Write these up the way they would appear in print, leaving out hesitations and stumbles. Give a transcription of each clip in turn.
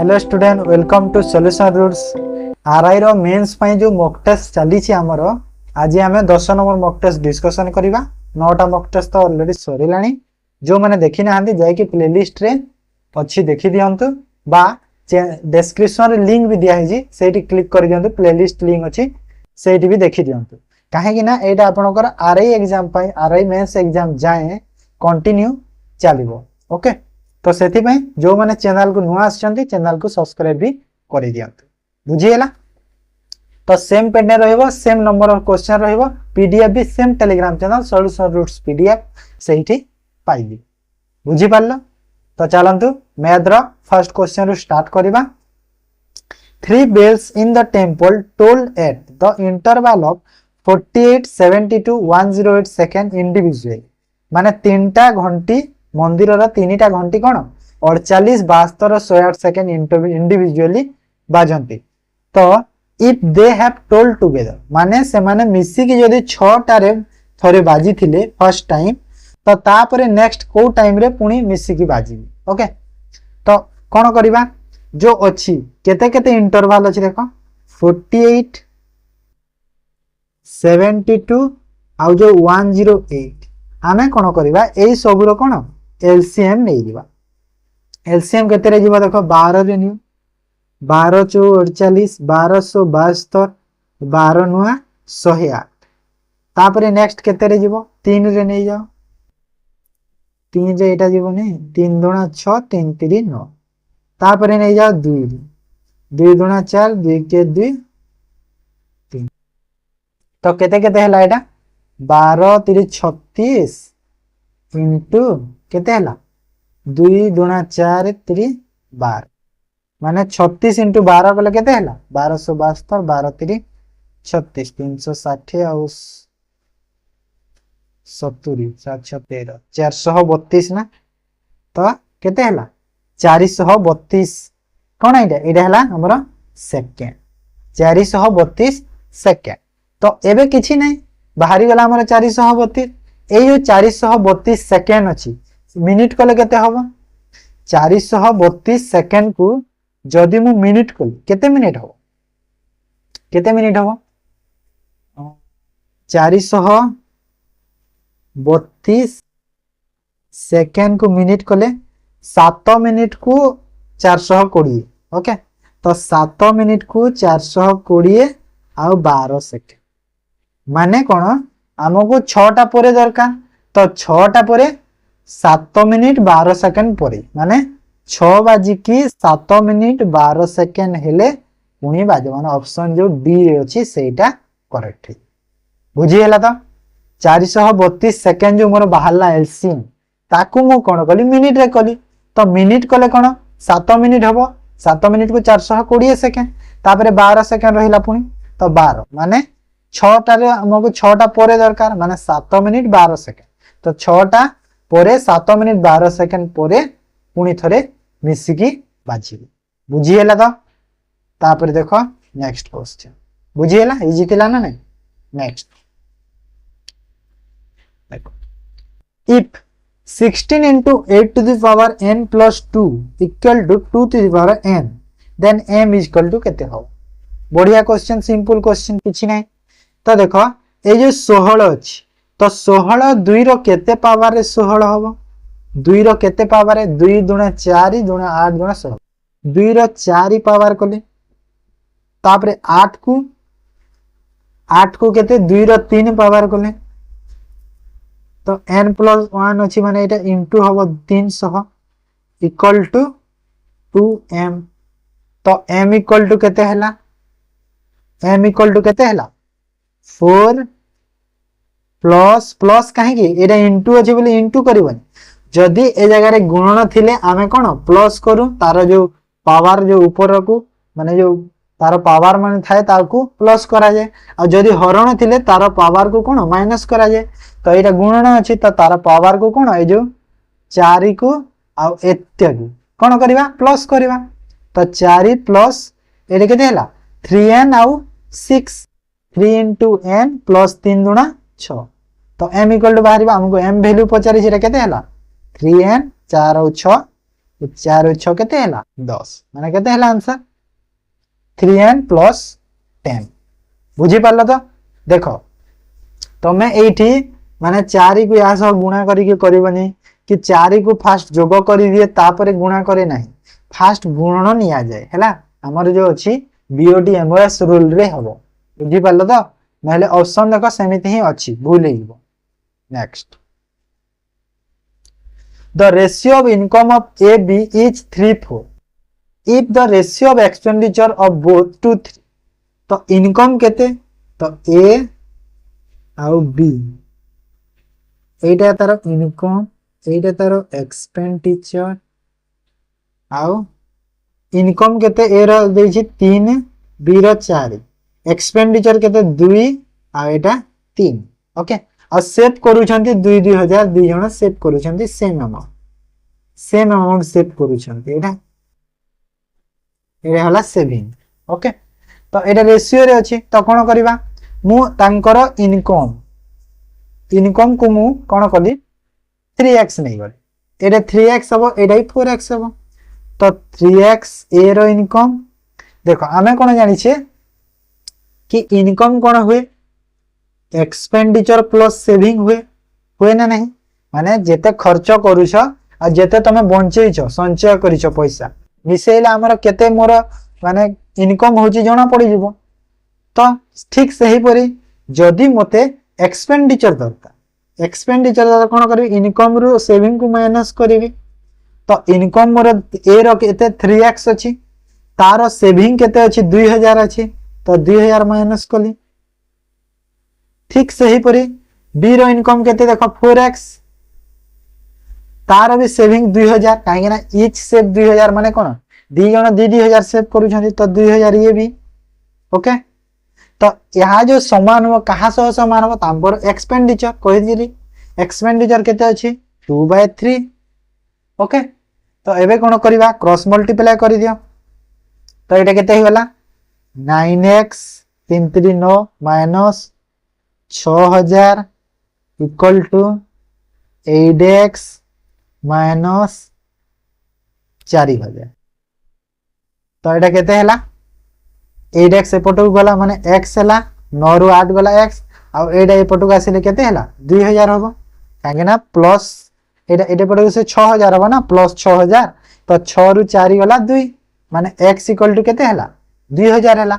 Hello student welcome to Solution Roots RI रो mains पई जो मॉक टेस्ट चली छी हमर आज आमे 10 नंबर मॉक टेस्ट डिस्कशन करिबा 9टा मॉक टेस्ट तो ऑलरेडी सरीलानी जो माने देखि ना हंदी जाय कि प्लेलिस्ट रे अछि देखि दियंतु बा डिस्क्रिप्शन रे लिंक भी दिया है जी सेठी क्लिक कर दियंतु प्लेलिस्ट लिंक अछि सेठी भी देखि दियंतु काहे कि ना एटा आपनकर आरआई एग्जाम पई आरआई मेंस एग्जाम जाए कंटिन्यू चलिबो ओके तो से जो मैंने चैनल को नुआ चैनल को सब्सक्राइब भी कर दियंतु बुझीगला तो सेम पेन रहिबो सेम नंबर ऑफ क्वेश्चन रहिबो पीडीएफ भी same Telegram channel solution roots PDF सेठी पाइबी बुझी पारलो तो चलंतु मैथ रो फर्स्ट क्वेश्चन रो स्टार्ट करिबा 3 bells in the temple tolled at the interval of 48 72 108 second individually माने तीनटा घंटी मंदिर रा तीनटा घंटी कोन 48 72 108 सेकंड इंडिविजुअली बाजंती तो if they have told together माने से माने मिसी की जदी 6 टारे थरे बाजी थिले फर्स्ट टाइम तो तापरे नेक्स्ट को टाइम रे पुनी मिसी की बाजी ओके तो कोन करिबा जो अछि केते केते इंटरवल अछि देखो 48 72 आ जो 108 आमे कोन करिबा एई सब रो कोन एलसीएम नै दिबा एलसीएम केते रे जिबा देखो 12 रे नियो 12 चो 48 1272 12 नुआ 108 तापरे नेक्स्ट केते रे जिबो 3 रे नै जाओ 3 जे एटा जिबो नै 3 दुना 6 3 3 9 तापरे नै जाओ 2 2 दुना 4 2 के 2 3 तो केते केते हला एटा 12 3 36 इनटू केते हला 2 दुना 4 3 12 माने 36 इनटू 12 कले केते हला 1272 12 3 36 360 और 70 713 432 ना तो केते हला 432 कोन आइडा एडा हला हमरो सेकंड 432 सेकंड तो एबे किछि नै बाहरी गला हमर 432 ए जो 432 सेकंड अछि मिनिट कले केते होबो 432 सेकंड को जदी मु मिनिट कल केते मिनिट हो केते मिनिट हो 432 सेकंड को मिनिट कले 7 मिनिट को 420 ओके तो 7 मिनिट को 420 आ 12 सेकंड माने कोन हमको 6टा परे दरकार तो 6टा परे 7 मिनिट 12 सेकंड परे माने 6 बाजी की 7 मिनिट 12 सेकंड हेले पुनी बाजे माने ऑप्शन जो डी रे अछि सेटा करेक्ट है बुझी हला तो 432 सेकंड जो मोर बाहरला एलसीएम ताकू मु कोन कली मिनिट रे कली तो मिनिट कले कोन 7 मिनिट हबो 7 मिनिट को 420 सेकंड तापरे 12 सेकंड रहिला पुनी तो 12 माने 6टा रे हमको 6टा परे दरकार माने 7 मिनिट 12 सेकंड तो 6टा परे 7 मिनिट 12 सेकंड परे पुनी थरे मिसी की बाजी बुझी हला तो तापर देखो नेक्स्ट क्वेश्चन बुझी हला इजी थिला ना नै नेक्स्ट देखो if 16 into 8 to the power n plus 2 equal to 2 to the power n then m is equal to केते हो बढ़िया क्वेश्चन सिंपल क्वेश्चन किछि नै तो देखो ए जो 16 अछि तो 16 2 रो केते पावर रे 16 होबो 2 रो केते पावर रे 2 दुना 4 दुना 8 दुना 16 2 रो 4 पावर कोले तापरे 8 को केते 2 रो 3 पावर कोले तो n plus 1 अछि माने एटा इनटू होबो 300 इक्वल टू 2m तो m इक्वल टू केते हला m इक्वल टू केते हला 4 प्लस प्लस काहे कि एटा इनटू अछि बोली इनटू करबनी जदी ए जगह रे गुणन थिले आमे कोन प्लस करू तार जो पावर जो ऊपर को माने जो तार पावर माने थाए ताकू प्लस करा जाय आ जदी हरण थिले तार पावर को कोन माइनस करा जाय तो एटा गुणन अछि तो तार पावर को कोन ए जो 4 को आ इत्यादि कोन करबा प्लस करबा तो 4 प्लस एटा केते हला 3n आ 6 3 into n plus 3 दुना 6 तो m इक्वल टू बाहर हमको m वैल्यू पचारि जेटा केते हला 3n 4 और 6 चार 6 केते हैला 10 माने केते हैला आंसर 3n + 10 बुझी पारलो तो देखो तमे एठी माने 4 को या सह गुणा करिके करबनी कि 4 को फास्ट जोग करि दिए तापरे गुणा करे नाही फास्ट गुणन निया जाए हैला हमर जो अछि बीओटी एमओएस रूल रे हबो बुझी पारलो तो नहले ऑप्शन देखो सेमिति ही अछि भूल हेइबो next the ratio of income of A B is 3:4 if the ratio of expenditure of both to 3 तो इनकम केते तो A आउ B एटा तार इनकम एटा तार एक्सपेंडिचर आउ इनकम केते ए रो देछि 3 B रो 4 एक्सपेंडिचर केते 2 आ एटा 3 ओके और सेव करूछंती 2000 दी जण सेव करूछंती सेम अमाउंट सेव करूछंती एटा हला सेविंग ओके तो एटा रेशियो रे अछि तो कोन करबा मु तांकर इनकम को मु कोन कली 3x नै गले एटा 3x हबो एटा 4x हबो तो 3x ए रो इनकम देखो आमे कोन जानि छे कि इनकम कोन हुए एक्सपेंडिचर प्लस सेविंग हुए ना नहीं माने जेते खर्च करूछ आ जेते तमे बंचेइछ संचय करिछ पैसा मिसेइला हमर केते मोर माने इनकम होची जणा पड़ी जिवो तो ठीक सही परी जदी मते एक्सपेंडिचर दरकार कोन करबी इनकम रो सेविंग को माइनस करबी तो इनकम मोर ए रो केते 3x अछि तारो सेविंग केते अछि 2000 अछि तो 2000 माइनस कली ठीक सही परी बी रो इनकम केते देखो 4x तार भी सेविंग 2000 काहे ना ईच सेव 2000 माने कोन दी जण 2000 सेव करू छथि तो 2000 ये भी ओके तो यहा जो समान हो कहा सह समान हो तांबर एक्सपेंडिचर कहि दिली एक्सपेंडिचर केते अछि 2/3 ओके तो एबे कोन करबा क्रॉस मल्टीप्लाई करि दियो तो एटा केते हिवला 9x 339 minus 6000 equal to 8x minus 4000 तो एटा केते हैला 8x एपटो गला माने x हैला 9 रु 8 गला x आ एटा एपटो आसीले केते हैला 2000 होबो काहे ना प्लस एटा एटा पटो से 6000 होबो ना प्लस 6000 तो 6 रु 4 गला 2 माने x इक्वल टू केते हैला 2000 हैला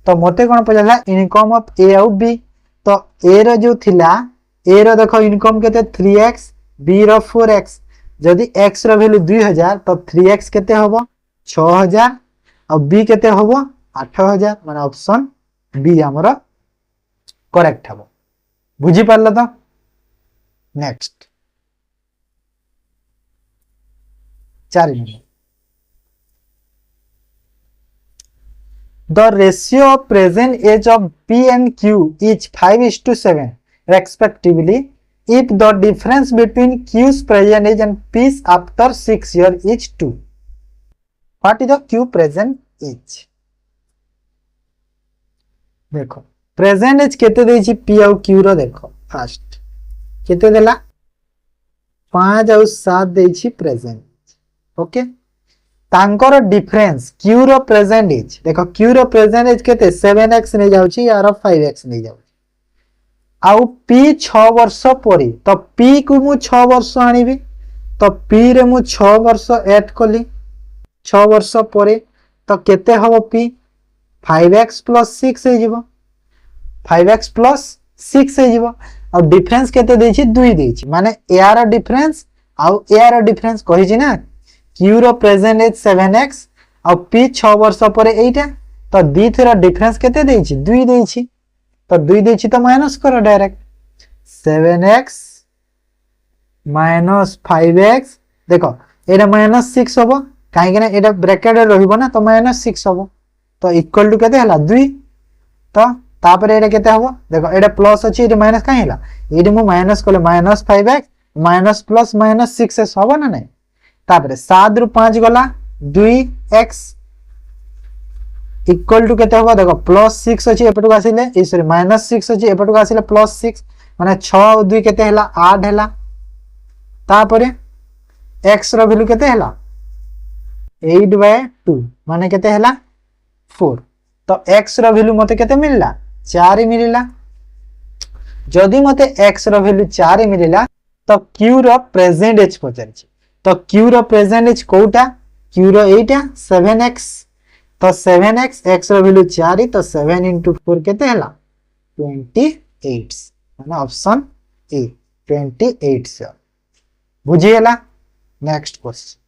तो मते कोन पजला इनकम ऑफ A और B तो ए रो जो थिला ए रो देखो इनकम केते 3x B रो 4x जदी x रो वैल्यू 2000 तो 3x केते होबो 6000 और B केते होबो 8000 माने ऑप्शन B हमरो करेक्ट हबो बुझी पारलो तो next 4 number The ratio of present age of P and Q is 5:7 respectively if the difference between Q's present age and P's after 6 years is 2. What is the Q present age? देखो present as केते देछि P और Q रो देखो first केते देला 5 और 7 देछि present okay तांकर डिफरेंस Q रो प्रेजेंट एज देखो Q रो प्रेजेंट एज केते 7x नै जाउछि यार 5x नै जाउछि आउ P 6 वर्ष परी तो P को मु 6 वर्ष आनिबी तो P रे मु 6 वर्ष ऐड कली 6 वर्ष परे तो केते हबो P 5x + 6 हे जिवो 5x + 6 हे जिवो और डिफरेंस केते देछि 2 देछि माने यार डिफरेंस आउ यार डिफरेंस कहि छि ना Q रो प्रेजेंट एज 7x और P 6 वर्ष परे एटा तो दी थरा डिफरेंस केते देछि 2 देछि तो 2 देछि तो माइनस करो डायरेक्ट 7x - 5x देखो एटा -6 होबो काहे कि ना एटा ब्रैकेट रे रहइबो ना तो -6 होबो तो इक्वल टू केते हला 2 तो तापरे एटा केते होबो देखो एटा प्लस अछि एटा माइनस काहे हला एटा मु माइनस कोले -5x माइनस प्लस -6s होबो ना नै तापरे 7 रु 5 गला 2x इक्वल टू केते होबो देखो +6 अछि एपटो आसीले ए सॉरी -6 अछि एपटो आसीले +6 माने 6 और 2 केते हला 8 हला तापरे x रो वैल्यू केते हला 8/2 माने केते हला 4 तो x रो वैल्यू मते केते मिलला 4 मिलला जदि मते x रो वैल्यू 4 मिलला तो q रो प्रेजेंट एज पचारछि तो q रो प्रेजेंट एज कोटा q रो एटा 7x तो 7x x रो वैल्यू 4 तो 7 * 4 केते हला 28 माने ऑप्शन ए 28 से बुझिएला next question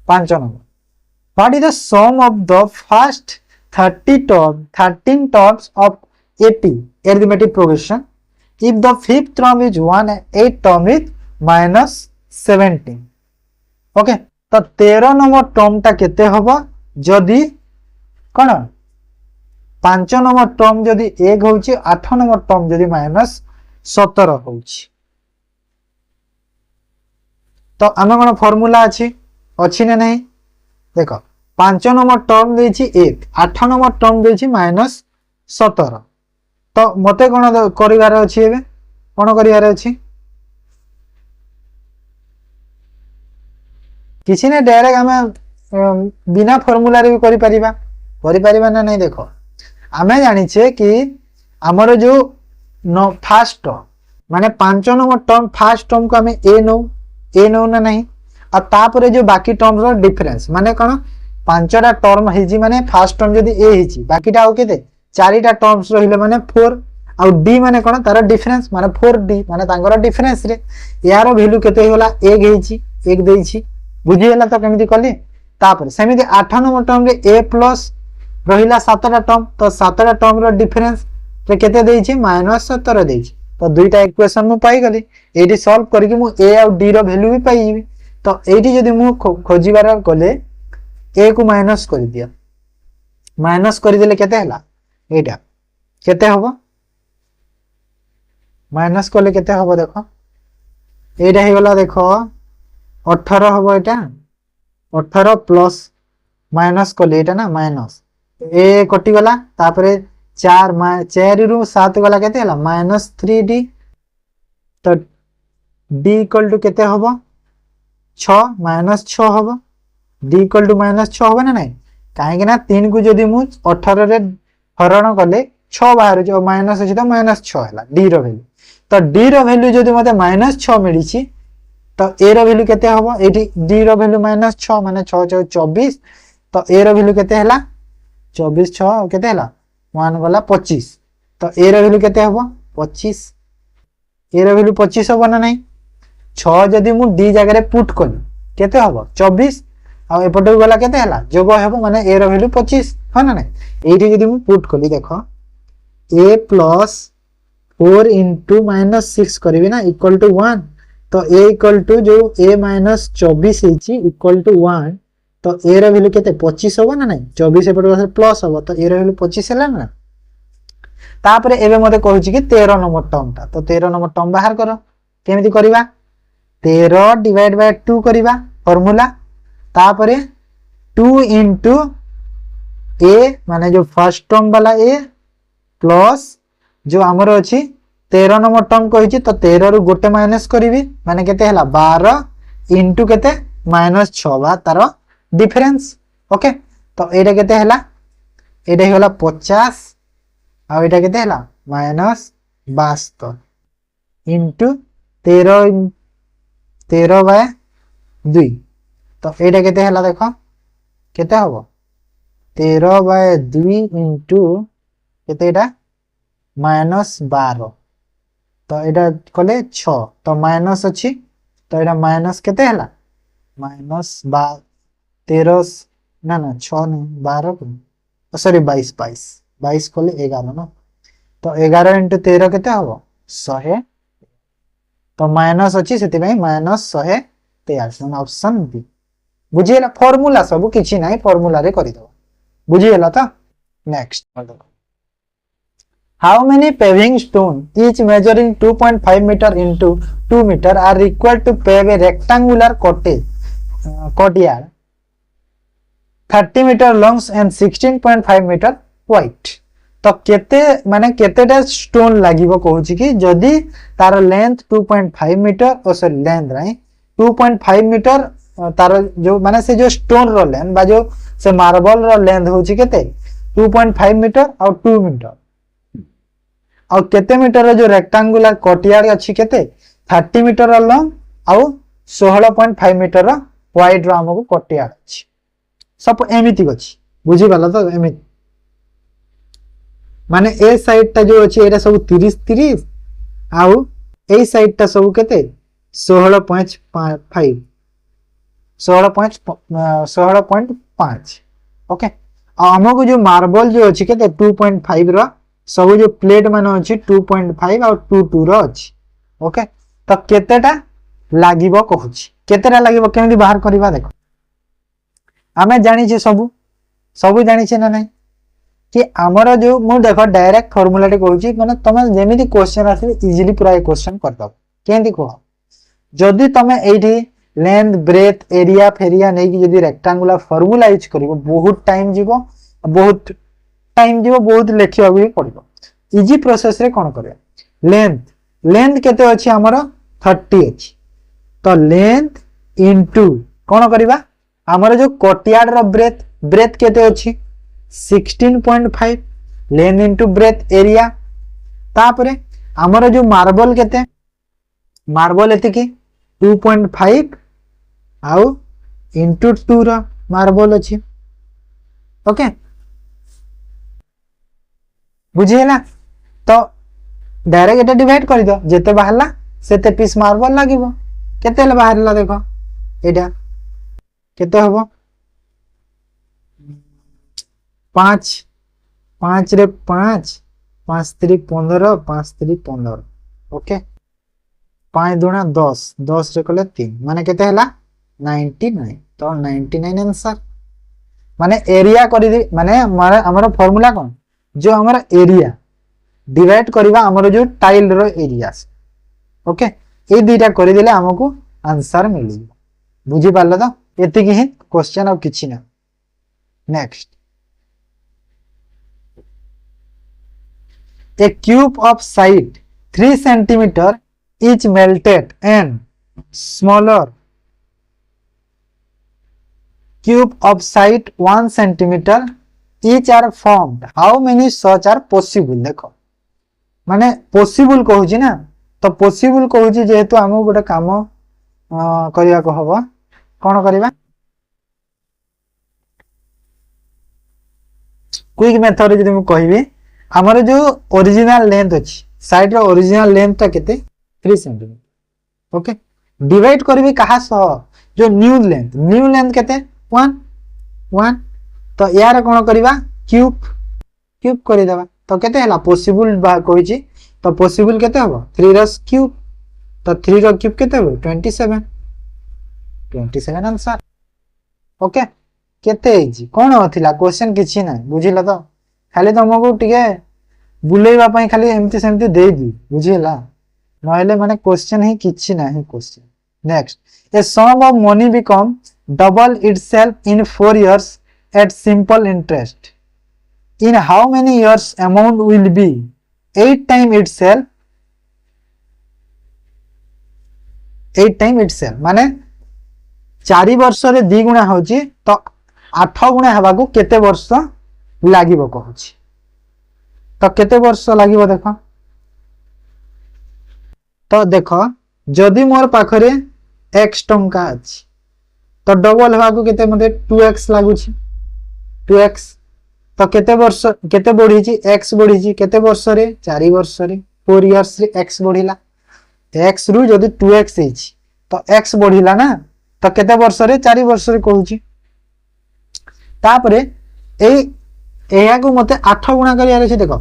5 number what is the sum of the first 13 terms of AP arithmetic progression if the fifth term is 1 and 8th term is minus 17 okay तो 13 number term टा केते हबो जदि कोन 5 नंबर टर्म जदि 1 होउची 8 number term जदि minus 17 होउची तो आमे कोन फार्मूला अछि ना नहीं देखो 5 नंबर टर्म देछि 1 8 नंबर टर्म देछि माइनस 17 तो मते कोन करिवार अछि एबे कोन करिवार अछि किसी ने डायरेक्ट हमें बिना फार्मूला रे भी करि परिबा ना नहीं देखो आमे जानि छे कि हमर जो फर्स्ट माने 5 नंबर टर्म फर्स्ट टर्म को हमें ए नो ना नहीं और तापर जो बाकी टर्म रो डिफरेंस माने कोन पांचटा टर्म हिजी माने फर्स्ट टर्म जदी ए हिजी बाकीटा हो केते चारिटा टर्म्स रहिले माने 4 और डी माने कोन तार डिफरेंस माने 4d माने तांगर डिफरेंस रे यार वैल्यू केते होला 1 हिजी 1 देइछि बुझियला तो केमिति कली तापर सेमिति 8 नंबर टर्म रे a प्लस रहिला 7टा टर्म तो 7टा टर्म रो डिफरेंस रे केते देइछि -17 देइछि तो दुईटा इक्वेशन मु पाई गली एडी सॉल्व करके मु a और d रो वैल्यू भी पाई जिवि तो एडी जदी मु खोजिबार गले a को माइनस कर दिया माइनस कर देले केते हला एटा केते हबो माइनस करले केते हबो देखो एटा हे गला देखो 18 हबो एटा 18 प्लस माइनस करले एटा ना माइनस ए कटि गला तापरे 4 रु 7 गला केते हला -3d तो d इक्वल टू केते हबो 6 -6 हबो d इक्वल टू -6 हबो ना नहीं काहे कि ना 3 को जदी मु 18 रे हरण कले 6 बाहर जो माइनस अछि तो -6 हला d रो वैल्यू तो d रो वैल्यू जदी मते -6 मिली छी तो a रो वैल्यू केते हबो एठी d रो वैल्यू -6 माने 6 6 24 तो a रो वैल्यू केते हला 24 6 केते हला 1 गला 25 तो a रो वैल्यू केते हबो 25 a रो वैल्यू 25 हबो ना नहीं 6 जदी मु d जगह रे पुट कली केते हबो 24 आ एपटे गला केते हला जोग हेबो माने a रो वैल्यू 25 ह ना नहीं एठी जदी मु पुट कली देखो a प्लस 4 into -6 करिवे ना इक्वल टू 1 तो a इक्वल टू जो a माइनस 24 हेची इक्वल टू 1 तो a रो वैल्यू केते 25 होबो ना नहीं 24 एपटे प्लस होबो तो a रो वैल्यू 25 हैला ना तापरे एबे मते कहूची कि 13 नंबर टर्म ता तो 13 नंबर टर्म बाहर करो केमिति करिवा 13 डिवाइड बाय 2 करिवा फार्मूला तापरे 2 into a माने जो फर्स्ट टर्म वाला a प्लस जो हमर अछि 13 नंबर टर्म कहिछि तो 13 रु गोटे माइनस करिवि माने केते हला 12 into केते -6 बा तार डिफरेंस ओके तो एटा केते हला एटा होला 50 आ एटा केते हला -72 into 13 बाय 2 तो एटा केते हला देखो केते हबो 13 बाय 2 into केते एटा -12 तो एटा कले 6 तो माइनस अछि तो एटा माइनस केते हला -13 ना ना 6 नहीं 12 को सॉरी 22 कले 11 ना तो 11 into 13 केते हबो 100 तो माइनस अछि सेति भाई -113 ऑप्शन बी बुझियला फार्मूला सब किछि नाही फार्मूला रे करि दो बुझियला तो next how many paving stone each measuring 2.5 meter into 2 meter are required to pave a rectangular courtyard 30 meter long and 16.5 meter wide तो केते माने केतेटा स्टोन लागिवो कहूची कि जदी तार लेंथ 2.5 मीटर और सॉरी लेंथ राइट 2.5 मीटर तार जो माने से जो स्टोन रो लेंथ बा जो से मार्बल रो लेंथ होची केते 2.5 मीटर और 2 मीटर और केते मीटर रो जो रेक्टेंगुलर कोर्टयार्ड अछि केते 30 मीटर लॉन्ग और 16.5 मीटर वाइड रो हमको कोर्टयार्ड अछि सब एमिति अछि बुझी बाला तो एमिति माने ए साइड टा जो अछि एटा सब 30 30 आउ ए साइड टा सब केते 16.5 16.5 ओके हमको जो मार्बल जो अछि केते 2.5 रो सब जो प्लेट माने अछि 2.5 और 2 रो अछि ओके तो केतेटा लागिबो कहूची केतेटा लागिबो केमि बाहर करबा देखो हमें जानि छी सब जानि छी ना नहीं कि हमर जो मु देखो डायरेक्ट फार्मूला टे कहूची माने तमे जेमिति क्वेश्चन आसी इजीली पूरा ए क्वेश्चन कर दो केंति को जदी तमे एठी लेंथ ब्रेथ एरिया फेरिया नै कि जदी रेक्टेंगुलर फार्मूला यूज करिवो बहुत टाइम जीवो बहुत लेखिया भी पड़िबो इजी प्रोसेस रे कोन करे लेंथ केते अछि हमर 30 अछि तो लेंथ इनटू कोन करबा हमर जो कोटियाड रो ब्रेथ केते अछि 16.5 लेंथ इनटू ब्रेथ एरिया तापरे हमर जो मार्बल केते मार्बल एते की 2.5 आउ इनटू 2 रो मार्बल अछि ओके बुझिएला तो डायरेक्ट एटा डिवाइड कर दो जेते बाहरला सेते पीस मार्बल लागिवो केते ले बाहरला देखो एटा केते होबो 5 5 रे 5 5 3 15 5 3 15 ओके 5 दुना 10 10 रे कले 3 माने केते हला 99 तो 99 आंसर माने एरिया करि माने हमर फार्मूला कोन जो हमर एरिया डिवाइड करबा हमर जो टाइल रो एरिया ओके ए दुईटा करि देले हमको आंसर मिली बुझी पारलो तो एति की क्वेश्चन और किछि ना next a cube of size 3 centimeter is melted and smaller cube of size 1 centimeter each are formed how many such are possible देखो माने possible कहूची ना तो possible कहूची जेहेतु हमको गोटे काम करिया को हबो कोन करिबा क्विक मेथड जे हम कहिबे हमर जो ओरिजिनल लेंथ अछि साइड रो ओरिजिनल लेंथ ता केते 3 सेंटीमीटर ओके डिवाइड करबी कहा सह जो न्यू लेंथ केते 1 तो यार कोन करबा क्यूब करि देबा तो केते हला पॉसिबल बा कहि छी तो पॉसिबल केते हबो 3 रो क्यूब तो 3 रो क्यूब केते हबो 27 आंसर ओके केते इजी कोन होथिला क्वेश्चन किछि ना बुझिला तो खाली तुमको टिके बुलेइबा पई खाली एमती सेमती दे दी बुझिला नहले माने क्वेश्चन ही किछि नाही question next a sum of money become double itself in 4 years at simple interest in how many years amount will be 8 time itself माने 4 वर्ष रे 2 गुणा होची तो 8 गुणा हबा को केते वर्ष लागिबो कहूची तो केते वर्ष लागिबो देखो तो देखो जदी मोर पाखरे x टंका अछि तो डबल हवा को केते मते 2x लागुची 2x तो केते वर्ष केते बढ़ी छी x बढ़ी छी केते वर्ष रे 4 वर्ष रे 4 इयर्स रे x बढ़िला x रु जदी 2x हेची तो x बढ़िला ना तो केते वर्ष रे 4 वर्ष रे कहूची तापरे एया को मते 8 गुणा करिया रे देखो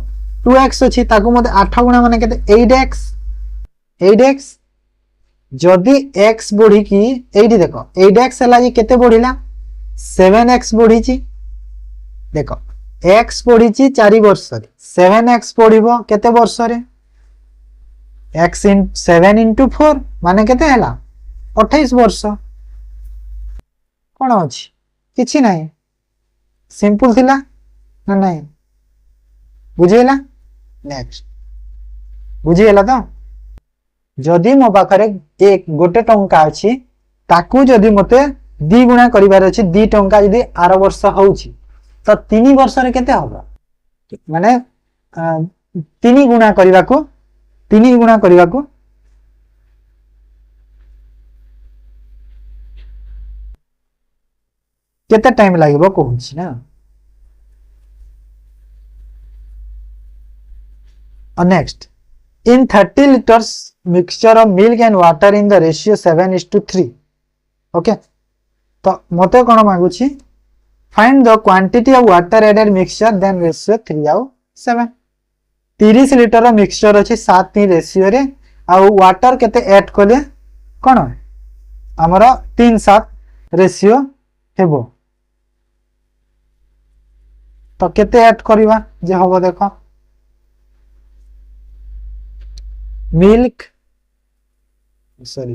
2x अछि ताको मते 8 गुणा माने केते 8x जदी x बढ़ी की एठी देखो 8x हला जी केते बढ़िला 7x बढ़ी छी देखो x बढ़ी छी 4 वर्ष रे 7x बढ़िबो केते वर्ष रे x इन 7 into 4 माने केते हला 28 वर्ष कोन अछि किछि नाही सिंपल थिला ना नहीं बुझीला नेक्स्ट बुझीला तो जदि मो पाखरे एक गोटे टंका अछि ताकू जदि मते 2 गुणा करिवार अछि 2 टंका जदि आर वर्ष होउछि तो 3 वर्ष रे केते होबा माने 3 गुणा करबा को केते टाइम लागबो कहूछि ना next in 30 liters mixture of milk and water in the ratio 7:3 okay तो मते कोन मागुछि find the quantity of water added mixture then ratio 3:7 30 litre mixture अछि 7:3 रेशियो रे आ वाटर केते ऐड कले कोन हमर 3:7 रेशियो हेबो तो केते ऐड करबा जे होबो देखो मिल्क सॉरी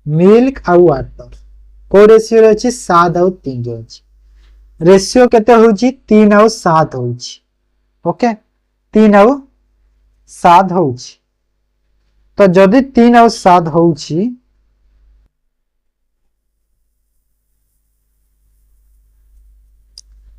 मिल्क आ वाटर को रेशियो रे अछि 7 और 3 रे अछि रेशियो केते होउची 3 और 7 होउची ओके 3 और 7 होउची तो जदि 3 और 7 होउची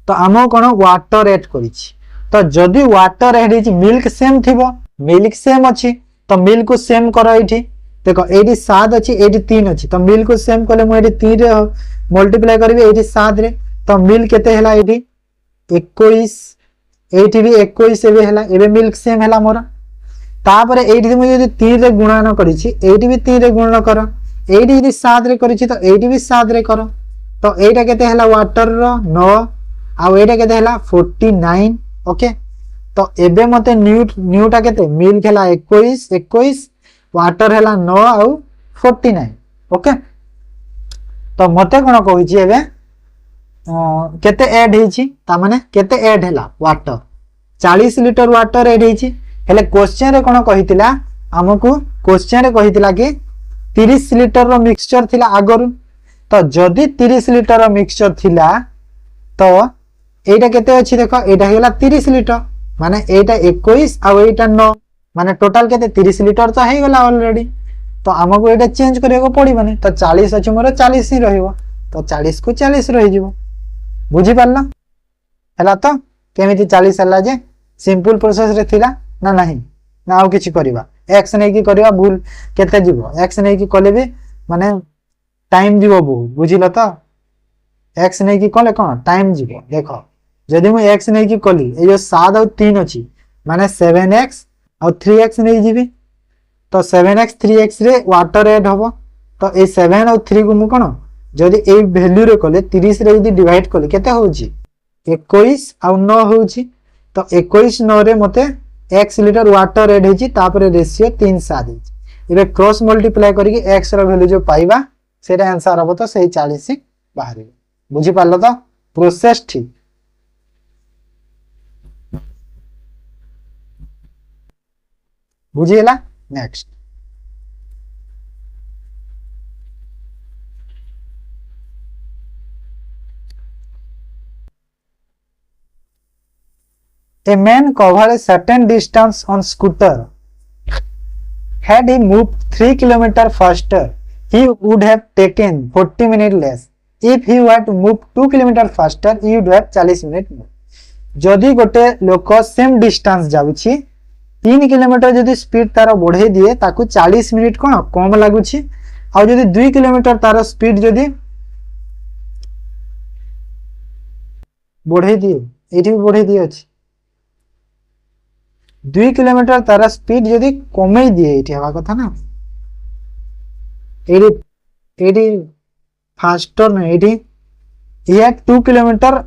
तो आमो कोन वाटर ऐड करिछि तो जदि वाटर ऐड हिची मिल्क सेम थिबो मिल्क सेम अछि तो मिल्क को सेम करो एठी देखो एठी 7 अछि एठी 3 अछि तो मिल्क को सेम करले म एठी 3 रे मल्टीप्लाई करबी एठी 7 रे तो मिल्क केते हला एठी 21 एठी भी 21 एबे हला एबे मिल्क सेम हला मोर तापर एठी म यदि 3 रे गुणन करिछि एठी भी 3 रे गुणन करो एठी यदि 7 रे करिछि तो एठी भी 7 रे करो तो एटा केते हला वाटर रो 9 आ एटा केते हला 49 ओके तो एबे मते न्यूटा केते मिल्क हला 21 वाटर हला 9 आउ 49 ओके तो मते कोन कहै छी एबे केते ऐड हेछि ता माने केते ऐड हला वाटर 40 लिटर वाटर ऐड हेछि हेले क्वेश्चन रे कोन कहितिला हमकु क्वेश्चन रे कहितिला कि 30 लिटर रो मिक्सचर थिला आगरु तो जदी 30 लिटर रो मिक्सचर थिला तो एटा केते अछि देखो एटा हेला 30 लिटर माने एटा 21 आ एटा 9 माने टोटल केते 30 लिटर तो हे गला ऑलरेडी तो हमको एटा चेंज करे को पड़ी माने तो 40 अछि मोर 40 ही रहइबो तो 40 को 40 रहि जिवो बुझी पारला हला तो केमिति 40 हला जे सिंपल प्रोसेस रे थिला ना नहीं ना आउ किछि करबा एक्स नै की करबा भूल केते जिवो एक्स नै की कले भी माने टाइम जिवो बहु बुझिला तो एक्स नै की कले कोन टाइम जिवो देखो जदि मु x नै की कली ए जो 7 और 3 अछि माने 7x और 3x नै जिबी तो 7x 3x रे वाटर ऐड होबो तो ए 7 और 3 को मु कोन जदि ए वैल्यू रे कले 30 रे जदि डिवाइड कले केते होउची 21 और 9 होउची तो 21 9 रे मते x लिटर वाटर ऐड हेची तापर रेशियो 3:7 हेची एबे क्रॉस मल्टीप्लाई करिके x रो वैल्यू जो पाइबा सेटा आंसर हबो तो सही 40 ही बाहर बुझी पारलो तो प्रोसेस ठीक बुझिएला next A man covered a certain distance on scooter. Had he moved 3 km faster, he would have taken 40 minutes less. If he had moved 2 km faster, he would have 40 minutes more. जदि गोटे लोक same distance जाउछि 3 kilometre जदि speed तार बढ़े दिए ताकू 40 minute कोन कम लागुछि आ जदि 2 kilometre तार स्पीड जदि बढ़े दिए एठी बढ़े दिए अछि 2 किलोमीटर तार स्पीड जदि कमे दिए एठी हवा कथा ना एठी फास्टर न एठी ये 2 kilometre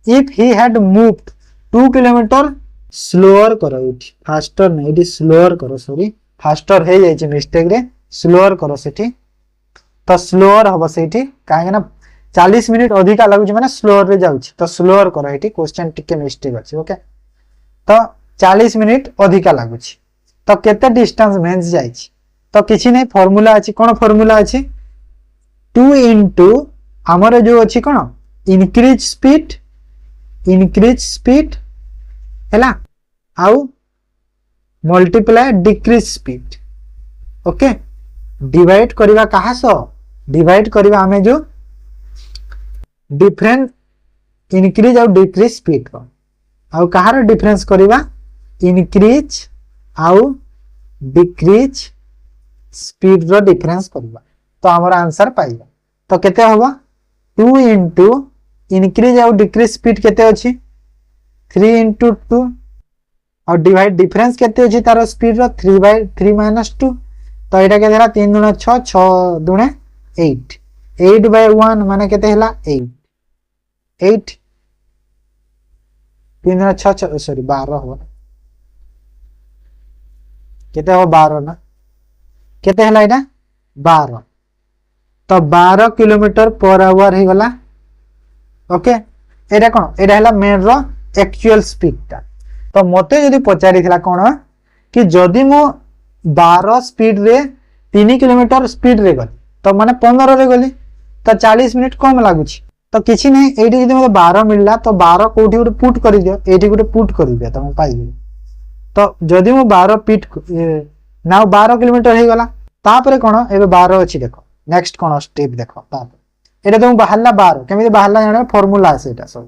if he had moved 2 kilometre slower करो इठी फास्टर नहीं इठी स्लोअर करो सॉरी फास्टर हे जाय छै मिस्टेक रे स्लोअर करो सेठी तो स्लोअर हबो सेठी काहे ना 40 मिनिट अधिका लागु छै माने स्लोअर रे जाउ छै तो स्लोअर करो इठी क्वेश्चन टिके मिस्टेक अछि ओके तो 40 मिनिट अधिका लागु छै तो केते डिस्टेंस मेंस जाय छै तो किछि नै फार्मूला अछि कोन फार्मूला अछि 2 into हमर जो अछि कोन इंक्रीज स्पीड इंक्रीज स्पीड हैला आउ multiply decrease speed okay divide करवा कहा सो डिवाइड करवा आमे जो डिफरेंट इंक्रीज आउ डिक्रीज स्पीड रो आउ कहार डिफरेंस करवा इंक्रीज आउ डिक्रीज स्पीड रो डिफरेंस करवा तो हमर आंसर पाइबा तो केते होबा 2 इंटू इंक्रीज आउ डिक्रीज स्पीड केते अछि 3 इंटू 2 और डिवाइड डिफरेंस केते अछि तार स्पीड रो 3/3 माइनस 2 तो एटा के देला 3 गुणा 6 6 दुणे 8 8/1 माने केते हला 8 8 3 गुणा 6 सॉरी 12 हो केते हो 12 ना केते हला एटा 12 तो 12 किलोमीटर पर आवर ही गला ओके एटा कोन एटा हला मेन रो एक्चुअल स्पीड ता तो मते जदी पचारी थिला कोन कि जदी मो 12 स्पीड रे 3 किलोमीटर स्पीड रे गली तो माने 15 रे गली तो 40 मिनिट कम लागुची तो किछि नै एठी जदी मते 12 मिलला तो 12 कोठी गुटे पुट करि दियो एठी गुटे पुट करि दियो त म पाइ तो जदी मो 12 पीट नाउ 12 किलोमीटर हे गला तापरे कोन एबे 12 अछि देखो नेक्स्ट कोन स्टेप देखो तापर एटा तुम बाहरला 12 केमिति बाहरला जाने फार्मूला আছে এটা सब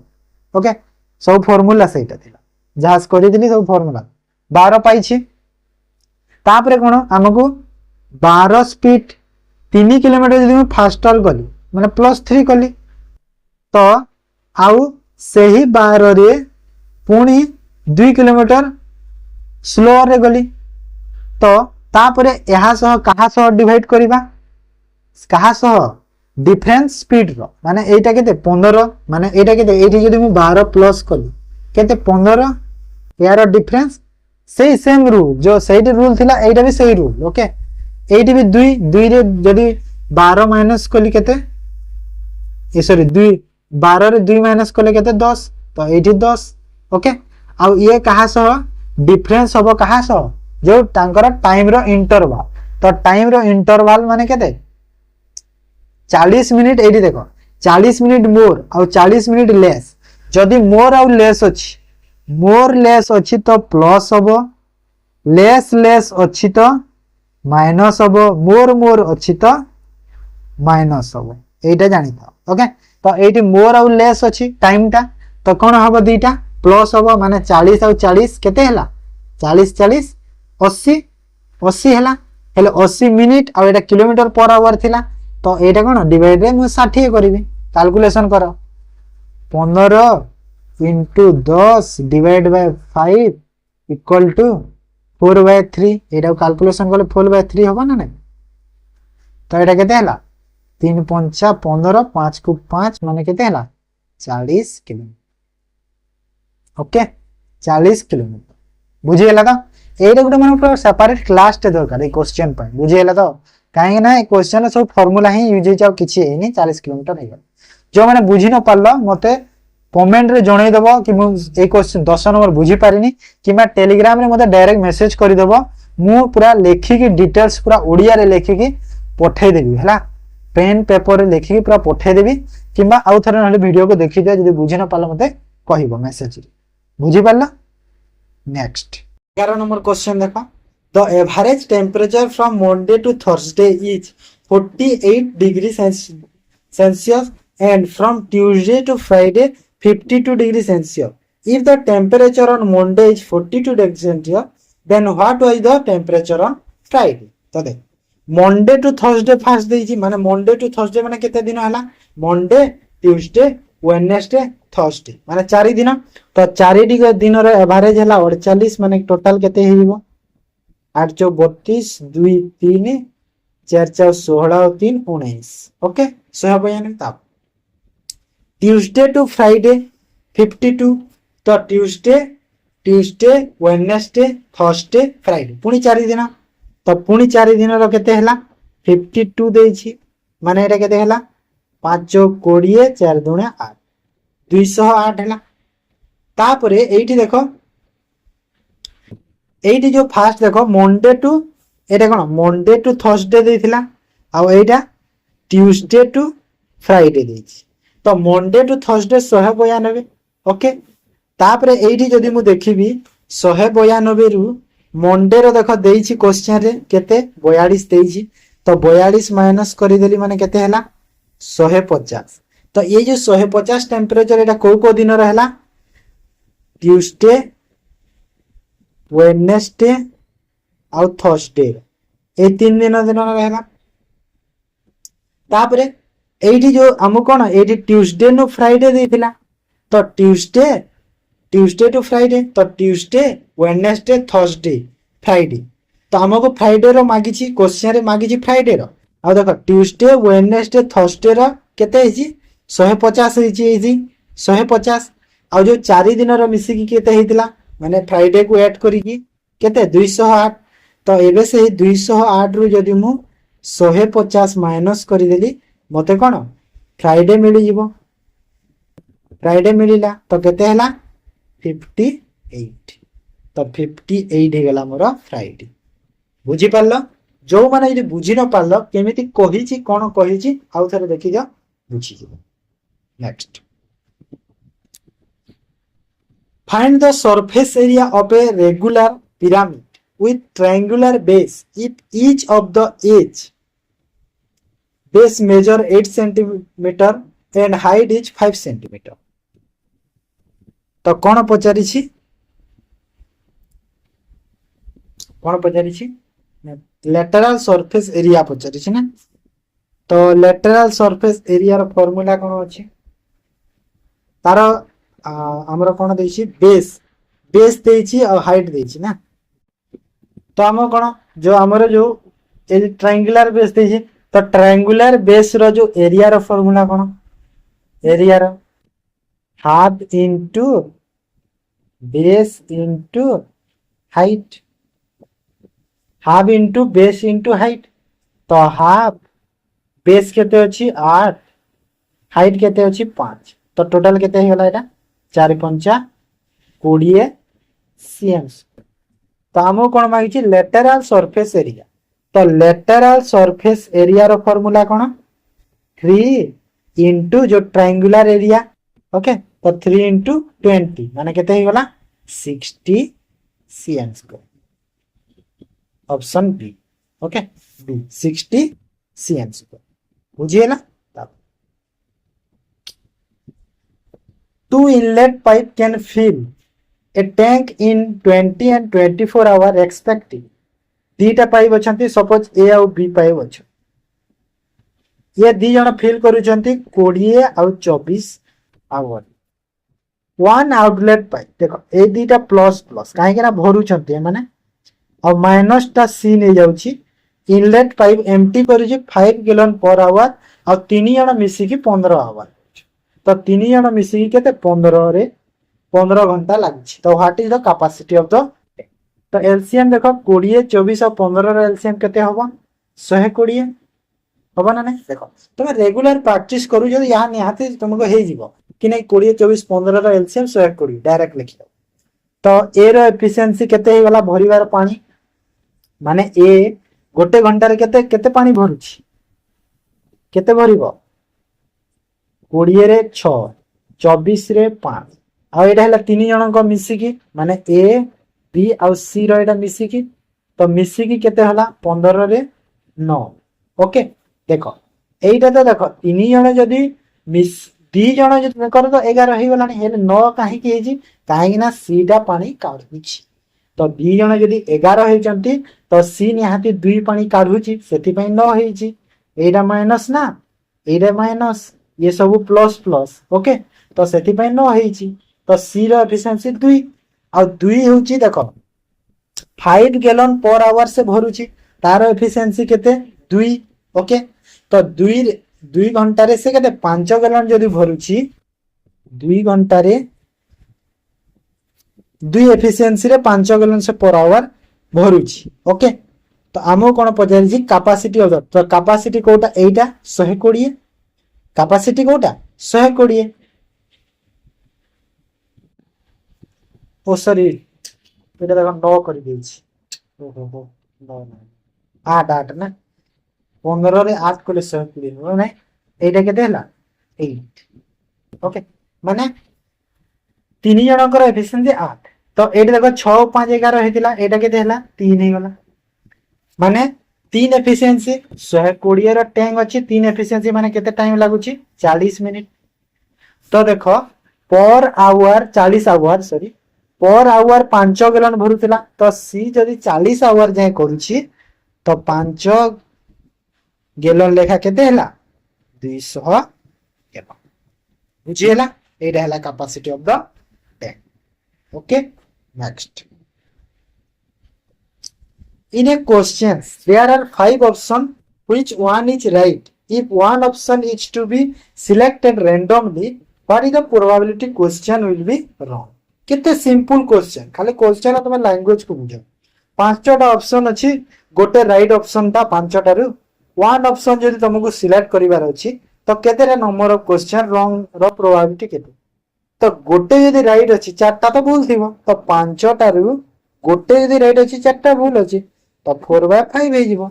ओके सब फार्मूला सेटा थिला जहाज करि दिली सब फार्मूला 12 पाइछि तापरे कोन हमकु 12 स्पीड 3 किलोमीटर जदी मैं फास्टर गली माने +3 कली तो आउ सेही 12 रे पुणी 2 किलोमीटर स्लो रे गली तो तापरे एहा सह कहा सह डिवाइड करिबा कहा सह डिफरेंस स्पीड रो माने एटा केते 15 माने एटा केते एठी जदी मु 12 प्लस कली केते 15 यार डिफरेंस सेही सेम रूल जो सेही रूल थिला एटा भी सेही रूल ओके एठी भी 2 2 रे जदी 12 माइनस कली केते ए सॉरी 2 12 रे 2 माइनस कले केते 10 तो एठी 10 ओके आ ये कहा सह डिफरेंस होबो कहा सह जो तांकर टाइम रो इंटरवल तो टाइम रो इंटरवल माने केते 40 मिनिट एठी देखो 40 मिनिट मोर और 40 मिनिट लेस जदी मोर और लेस अछि मोर लेस अछि तो प्लस होबो लेस लेस अछि तो माइनस होबो मोर मोर अछि तो माइनस होबो एटा जानि था ओके तो एठी मोर और लेस अछि टाइम टा तो कोन होबो दीटा प्लस होबो माने 40 और 40 केते हला 40 40 80 80 हला हेले 80 मिनिट और एटा किलोमीटर पर आवर थिला तो एटा कोन डिवाइड रे मु 60 करिवे कैलकुलेशन करो 15 into 10 divided by 5 equal to 4/3 Etah calculation करले 4/3 होबा ना नै तो एटा केते हला 3 5 15 5 को 5 माने केते हला 40 किलोमीटर ओके 40 किलोमीटर बुझी गेला तो एटा गुटे माने पूरा सेपरेट क्लास टे दरकार ए क्वेश्चन पर बुझी गेला तो काहे ना ए क्वेश्चन सब फार्मूला ही यूज जाव किछि एनी 40 किलोमीटर हे गेल जो माने बुझी न पारलो मते कमेंट रे जणाई दबो कि मु ए क्वेश्चन 10 नंबर बुझी पारिनी किमा टेलीग्राम रे मते डायरेक्ट मेसेज करि दबो मु पूरा लेखि के डिटेल्स पूरा ओडिया रे लेखि के पठै देबी हला पेन पेपर रे लेखि के पूरा पठै देबी किमा आउ थरे नले वीडियो को देखि दियो जदी बुझी न पालो मते कहिबो मेसेज रे बुझी पारला नेक्स्ट 11 नंबर क्वेश्चन देखो the average temperature from Monday to Thursday is 48 degree Celsius and from Tuesday to Friday 52 degrees Celsius. If the temperature on Monday is 42 degrees Celsius, then what was the temperature on Friday? तो देख Monday to Thursday fast देइछि माने Monday to Thursday माने केते दिन हला Monday, Tuesday, Wednesday, Thursday माने 4 दिन तो 4 दिन रे एवरेज हला 48 माने टोटल केते हेइबो 8 4 32 2 3 4 4 16 और 3 19 ओके सो हो बयान ता ट्यूसडे टू फ्राइडे 52 तो ट्यूसडे वेडनेसडे थर्सडे फ्राइडे पुनी 4 दिन तो पुनी 4 दिन रो केते हला 52 देछि माने एटा केते हला 5 20 4 दुणे 8 208 हला तापरे एठी देखो एठी जो फास्ट देखो Monday to Etah cone Monday to Thursday देथिला uh Etah Tuesday to Friday देछि तो मंडे टू थर्सडे 192 ओके तापर एठी जदि मु देखिबी 192 रु मंडे रो देख देइछि क्वेश्चन रे केते 42 देइछि तो 42 माइनस करि देली माने केते हैला 150 तो ये जो 150 टेम्परेचर एटा को दिन रहला ट्यूसडे वेडनेसडे आउ थर्सडे ए 3 दिन रहला तापर एठी जो हमु कोन एठी ट्यूसडे नो फ्राइडे देथिला तो ट्यूसडे टू फ्राइडे तो ट्यूसडे वेडनेसडे थर्सडे फ्राइडे तो हमको फ्राइडे रो मागिछि क्वेश्चन रे मागिछि फ्राइडे रो आ देखो ट्यूसडे वेडनेसडे थर्सडे रो केते हिची 150 हिची हिची 150 आ जो 4 दिन रो मिसी की केते हेतिला माने फ्राइडे को ऐड करी की केते 208 तो एबे से 208 रु जदी मु 150 माइनस करी देली मते कोन फ्राइडे मिली जीवो फ्राइडे मिलिला तो केते हला 58 तो 58 हे गला मोर फ्राइडे बुझी पारलो जो माने यदि बुझी न पारलो केमिति कहिछि कोन कहिछि आउ थरे देखि जा बुझी जीवो next find the surface area of a regular pyramid with triangular base if each of the edge base measure 8 centimeter and height is 5 centimeter तो कौन पचारि lateral surface area पचारि ना तो lateral surface area रो फार्मूला कौन अछि तार हमर कौन देछि बेस देछि और हाइट देछि ना तो हम कौन जो हमर जो ट्रायंगुलर बेस देछि तो ट्रायंगुलर बेस रो जो एरिया रो फार्मूला कौन एरिया रो half into base into height half into base into height तो हाफ बेस केते अछि 8 हाइट केते अछि 5 तो टोटल केते हे गला एटा 4 5 20 cm तो हमको कौन मागिछि लेटरल सरफेस एरिया तो लेटरल सरफेस एरिया रो फार्मूला कौन 3 इनटू जो ट्रायंगुलर एरिया ओके तो 3 इनटू 20 माने केते हे गला 60 cm square option B okay B 60 cm square बुझिएला two inlet pipe can fill a tank in 20 and 24 hour respectively दीटा पाइप अछंती सपोज ए और बी पाइप अछ ये दी जण फिल करूछंती 20 और 24 आवर वन आउटलेट पाइप देखो ए दीटा प्लस प्लस काहे केना भरूछंती माने और माइनस टा सी नै जाउची इनलेट पाइप एम्प्टी करूची 5 गैलन पर आवर और तीन जण मिसी की 15 आवर तो 3 जण मिसी केते 15 रे 15 घंटा लागछि तो what is the capacity of the तो एलसीएम देखो 20 24 और 15 रो एलसीएम केते होबो 120 होबो ना नै देखो तुम रेगुलर प्रैक्टिस करू जदी यहां निहाते तुमको हे जीवो कि नै 20 24 15 रो एलसीएम 120 डायरेक्ट लिखियो तो ए रो एफिशिएंसी केते हे गला भरिवार पानी माने ए गोटे घंटा रे केते केते पानी भरुछि केते भरिबो 20 रे 6 24 रे 5 आ एटा हला तीन जण को मिसी की माने ए बी और सी रो एटा मिसी की तो मिसी की केते हला 15 रे 9 ओके देखो एटा तो देखो तीन जण जदी मिस दी जण जदी कर तो 11 हे गलानी हे 9 काहे की हेजी काहे ना सी टा पानी काढुछि तो दी जण जदी 11 हे चंती तो सी निहाती 2 पानी काढुछि सेति पई 9 हेजी एटा माइनस ना एटा माइनस ये सब प्लस प्लस ओके तो सेति पई 9 हेजी तो सी रो एफिशिएंसी 2 और 2 होची देखो 5 गैलन पर आवर से भरुची तार एफिशिएंसी केते 2 ओके तो 2 घंटा रे से केते 5 गैलन जदी भरुची 2 घंटा रे 2 एफिशिएंसी रे 5 गैलन से पर आवर भरुची ओके तो आमो कोन पजारी जी कैपेसिटी ऑफ तो कैपेसिटी कोटा एटा 120 कैपेसिटी कोटा 120 ओ सॉरी एटा देखो 9 कर देछि ओहो 9 8 8 ना 15 रे 8 कोले 120 हो नै एटा केते हला 8 ओके माने तीन जनकर एफिशिएंसी 8 तो ये देख 6 5 11 होता यहाँ के 3 हो गला माने 3 एफिशिएंसी 120 रो टैंक अच्छी 3 एफिशिएंसी माने केते टाइम लागुची 40 मिनिट तो देख per hour 40 hour sorry per hour 5 gallon भरुला तो सी जदि 40 आवर जाए करुची तो 5 गैलन लेखा केते हला 200 गैलन बुझिला एटा हला capacity of the tank okay next in a question there are 5 options which one is right if one option is to be selected randomly what is the probability question will be wrong केते simple question खाली question तुम language को बुझ पांचटा option अछि गोटे right option ता पांचटा रु one option जदि तुमको सिलेक्ट करिवार अछि तो केते नंबर ऑफ क्वेश्चन रॉन्ग रो प्रोबेबिलिटी केते तो गोटे यदि राइट अछि चारटा तो भूल थिबो तो पांचटा रु गोटे यदि राइट अछि चारटा भूल अछि तो 4/5 हो जिवो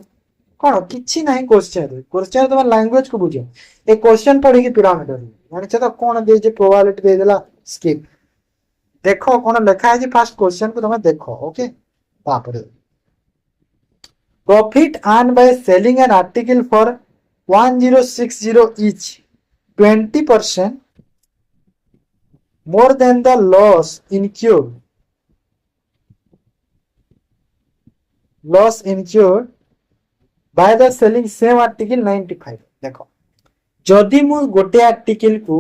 कोन किछि नाही क्वेश्चन तुम लैंग्वेज को बुझो ए क्वेश्चन पढी कि पिरामिड माने तो कोन दे जे प्रोबेबिलिटी दे देला स्किप देखो कोन लिखा है जी फर्स्ट क्वेश्चन को तुम देखो ओके तापर profit earn by selling an article for 1060 each 20% more than the loss incurred by the selling same article 95 देखो जदि मु गोटे आर्टिकल को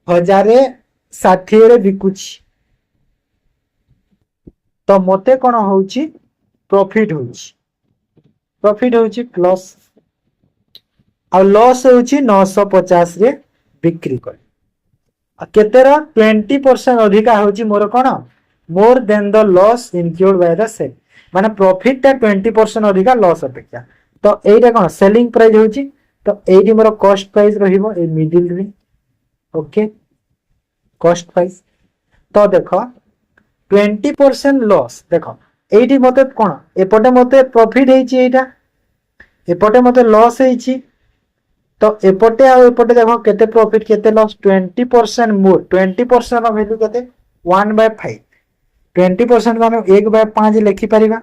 1060 रे बिकुची तो मते कोन होउची प्रॉफिट होउची प्लस आ लॉस होउची 950 रे बिक्री कर आ केतेर 20% अधिका होउची मोर कोन more than the loss include by the sale माने प्रॉफिट ता 20% अधिका लॉस अपेक्षा तो एटा कोन सेलिंग प्राइस होउची तो एडी मोर कॉस्ट प्राइस रहिबो ए मिडिल रे ओके कॉस्ट प्राइस तो देखो 20% लॉस देखो एडी मते कोन एपटे मते प्रॉफिट हेची एटा एपटे मते लॉस हेची तो एपटे आ एपटे देखो केते प्रॉफिट केते लॉस 20% मोर 20% रो वैल्यू केते 1/5 20% को हम 1/5 लिखि परिबा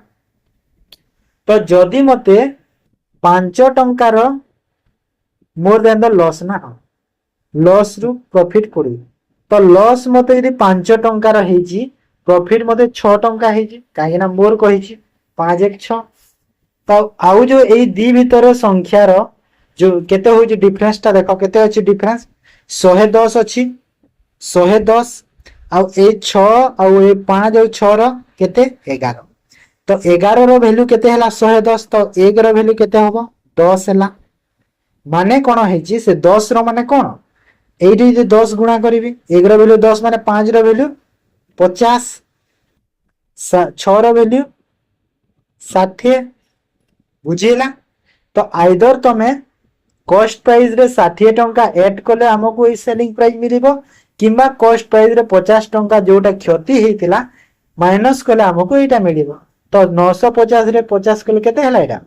तो जदि मते 5 टंकार मोर देन द लॉस ना लॉस रु प्रॉफिट पड़ी तो लॉस मते यदि 5 टंकार हेजी प्रॉफिट मते 6 टंका हेजी काहे ना मोर कहिची 5 1 6 तो आउ जो एई दी भीतर संख्या रो जो केते होई डिफरेंस ता देखो केते अछि डिफरेंस 110 अछि 110 आ ए 6 आ ए 5 आ 6 रो केते 11 तो 11 रो वैल्यू केते हला 110 तो 1 रो वैल्यू केते होबो 10 हला माने कोन हेची से 10 रो माने कोन एडी जे 10 गुणा करिवि 1 रो वैल्यू 10 माने 5 रो वैल्यू 50 6 रो वैल्यू 60 बुझिला तो आइदर तमे कॉस्ट प्राइस रे 60 टंका ऐड करले हमको ई सेलिंग प्राइस मिलिबो किंबा कॉस्ट प्राइस रे 50 टंका जोटा क्षति हेतिला माइनस करले हमको एटा मिलिबो तो 950 रे 50 करले केते हला एटा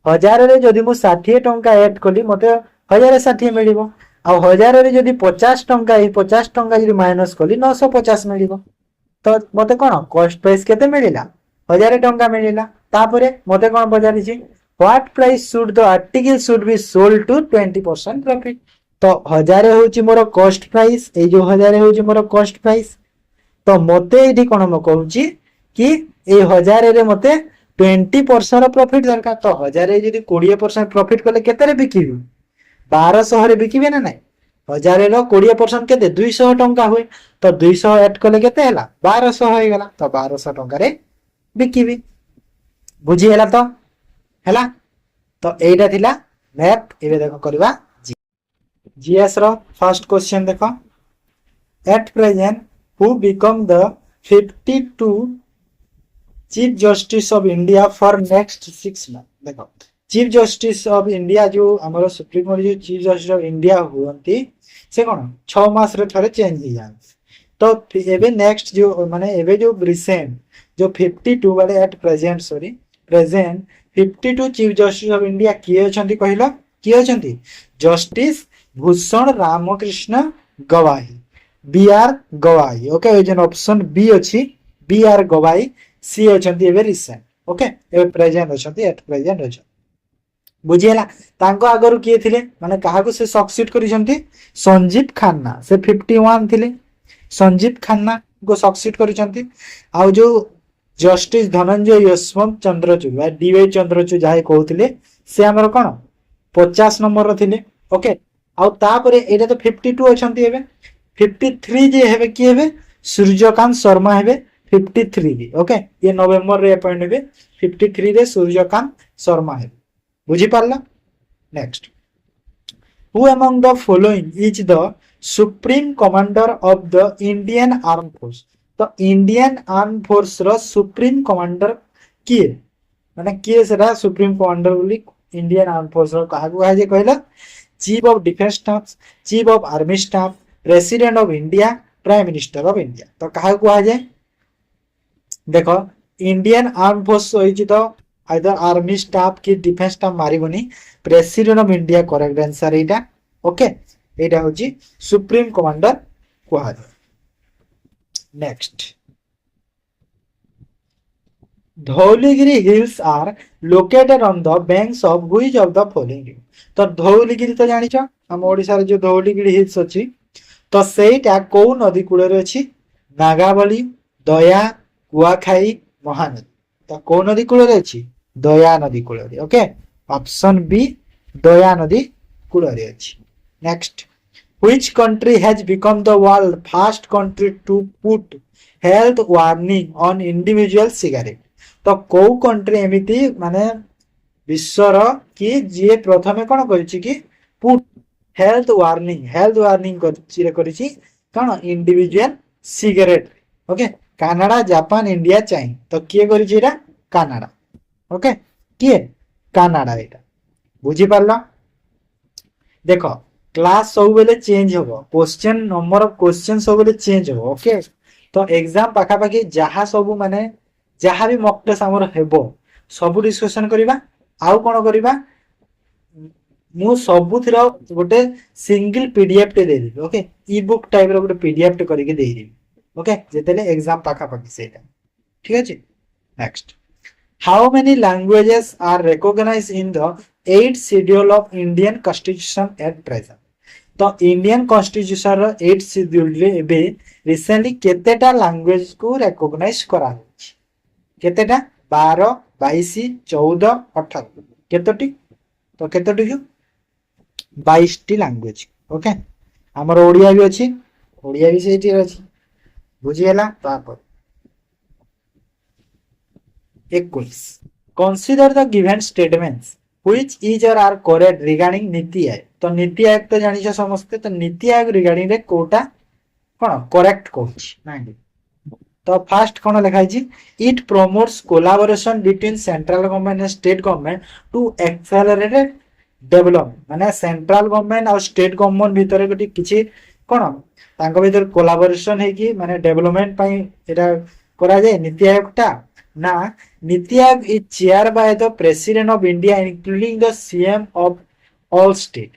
1000 रे जदि मु 60 टंका ऐड करली मते 1060 मिलिबो आ 1000 रे जदि 50 टंका ई 50 टंका जदि माइनस करली 950 मिलिबो तो मते कोन कॉस्ट प्राइस केते मिलिला 1000 टंका मिलिला तापरे मते कोन बजारी छी what price should the article should be sold to 20% profit तो 1000 होची मोर कॉस्ट प्राइस ए जो 1000 होची मोर कॉस्ट प्राइस तो मते एठी कोन म कहूची कि ए 1000 रे मते 20% प्रॉफिट दरकार तो 1000 रे जदी 20% प्रॉफिट करले केते रे बिकिबी 1200 रे बिकिबे ना नाही 1000 रो 20% केते 200 टंका होय तो 200 ऐड करले केते हला 1200 होय गला तो 1200 टंका रे बिकिबी बुझी हला तो हला तो एटा थिला मैथ एबे देखो करबा जीएस रो फर्स्ट क्वेश्चन देखो at present who become the 52 chief justice of India for next 6 month देखो चीफ जस्टिस ऑफ इंडिया जो हमरो सुप्रीम कोर्ट जो चीफ जस्टिस ऑफ इंडिया हुअंती से कोन 6 मास रे थरे चेंज हो जाय तो एबे नेक्स्ट जो माने एबे जो रिसेंट जो 52 वाले at present sorry present 52 chief justice of India किए अछंती कहिलो किए अछंती जस्टिस भूषण रामकृष्ण गवाही बी आर गवाई ओके ये ऑप्शन बी अच्छी बी आर गवाई सी अछंती एबे रिसेंट ओके एबे प्रेजेंट अछंती एट प्रेजेंट अछ बुझियला तांको आगरु किए थिले माने काहाकू से सक्सीड करिसंती संजीव खन्ना से 51 थिले संजीव खन्ना को सक्सीड करिसंती आ जो जस्टिस धनंजय यशवंत चंद्रचूड़ बा डीवाई चंद्रचूड़ जाहे कहउथिले से हमर कोन 50 नंबर रो थिले ओके आ तापरे एटा तो 52 अछंती एबे 53 जे हेबे की हेबे सूर्यकांत शर्मा हेबे 53 भी ओके ये नवंबर रे अपॉइंट हेबे 53 रे सूर्यकांत शर्मा हेबे बुझी पारला next who among the following is the supreme commander of the Indian arm force तो इंडियन आर्म फोर्स रो सुप्रीम कमांडर किए माने किए सेरा सुप्रीम कमांडर बोली इंडियन आर्म फोर्स रो काहा को जे कहला chief of defence staff chief of army staff president of India prime minister of India तो काहा को जे देखो इंडियन आर्म फोर्स होई तो आइदर आर्मी स्टाफ की डिफेंस स्टाफ मारिबनी president of India correct answer एटा ओके एटा होची सुप्रीम कमांडर कुहा next Dhauligiri hills are located on the banks of which of the following तो धौलीगिरी तो जानि छ हम ओडिसा रे जो धौलीगिरी हिल्स अछि तो सेटा को नदी कूल रे अछि नागावली दया कुआखाई महानदी तो को नदी कूल रे अछि दया नदी कूल रे ओके ऑप्शन बी दया नदी कूल रे अछि next which country has become the world first country to put health warning on individual cigarette तो को कंट्री एमिति माने विश्वर कि जे प्रथमे कोन करिछि कि पुट हेल्थ वार्निंग करिछि कोन individual cigarette okay Canada Japan India China तो किए करिछि एटा कनाडा ओके किए कनाडा एटा बुझी पारला देखो क्लास सब बेले चेंज होबो क्वेश्चन नंबर ऑफ क्वेश्चन सब बेले चेंज होबो ओके तो एग्जाम पाखा पाखी जहा सब माने जहा भी मॉक टेस्ट हमर हेबो सब डिस्कशन करिबा आउ कोन करिबा मु सबुथिर गोटे सिंगल पीडीएफ टे दे देबी ओके ई बुक टाइप रो गोटे पीडीएफ टे करके दे देबी ओके जेतेले एग्जाम पाखा पाखी सेटा ठीक अछि next how many languages are recognised in the 8th schedule of Indian constitution at present तो इंडियन कॉन्स्टिट्यूशन रो 8th शेड्यूल रे एबे रिसेंटली केतेटा लैंग्वेज को रिकॉग्नाइज करा होछि केतेटा 12 22 14 18 केतोटी तो केतोटी 22 टी लैंग्वेज ओके हमर ओडिया भी अछि ओडिया भी सेठी अछि बुझियला तापर 21 consider the given statements which is और are correct regarding NITI Aayog तो नीति आयोग तो जानि छ समस्त तो नीति आयोग रिगार्डिंग रे कोटा कोन करेक्ट कहछि नाइ तो फर्स्ट कोन लिखाइ छी it promotes collaboration between central government and state government to accelerate development माने सेंट्रल गवर्नमेंट और स्टेट गवर्नमेंट भीतर गोटी किछि कोन तांको भीतर कोलैबोरेशन है कि माने डेवलपमेंट पई एटा करा जाय नीति आयोग टा ना NITI Aayog is chair by the president of India including the CM of all state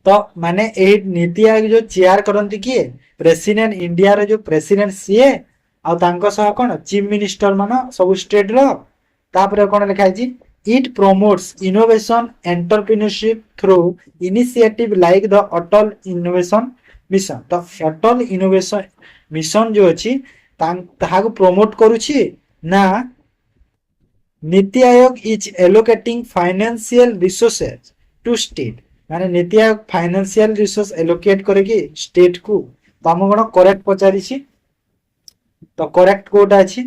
तो माने ए नीति आयोग जो चेयर करंती किए प्रेसिडेंट इंडिया रे जो प्रेसिडेंट सीए आ तांको सह कोन चीफ मिनिस्टर मानो सब स्टेट रो तापर कोन लिखाइ छी it promotes innovation entrepreneurship through initiative like the Atal innovation mission तो अटल इनोवेशन मिशन जो अछि ताहा को प्रमोट करूछि ना NITI Aayog is allocating financial resources to state माने NITI Aayog financial resource allocate करेगी स्टेट को तो हम कोन करेक्ट पचारि छी तो करेक्ट कोटा अछि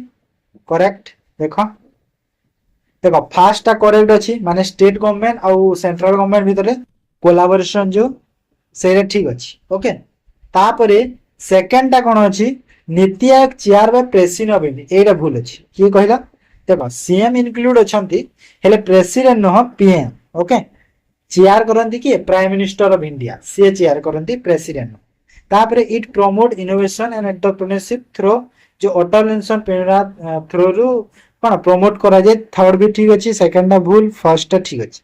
करेक्ट देखो देखो फर्स्ट टा करेक्ट अछि माने स्टेट गवर्नमेंट और सेंट्रल गवर्नमेंट भीतर कोलैबोरेशन जो सेरे ठीक अछि ओके तापरे सेकंड टा कोन अछि NITI Aayog chair by president of India एटा भूल अछि की कहला देखो सीएम इंक्लूड अछंती हेले प्रेसिडेंट न पीएम ओके चेयर करंती कि प्राइम मिनिस्टर ऑफ इंडिया से चेयर करंती प्रेसिडेंट तापरे it promote innovation and entrepreneurship through जो अटल इनोवेशन थ्रू रु कोन प्रमोट करा जाय थर्ड भी ठीक अछि सेकंड भूल फर्स्ट ठीक अछि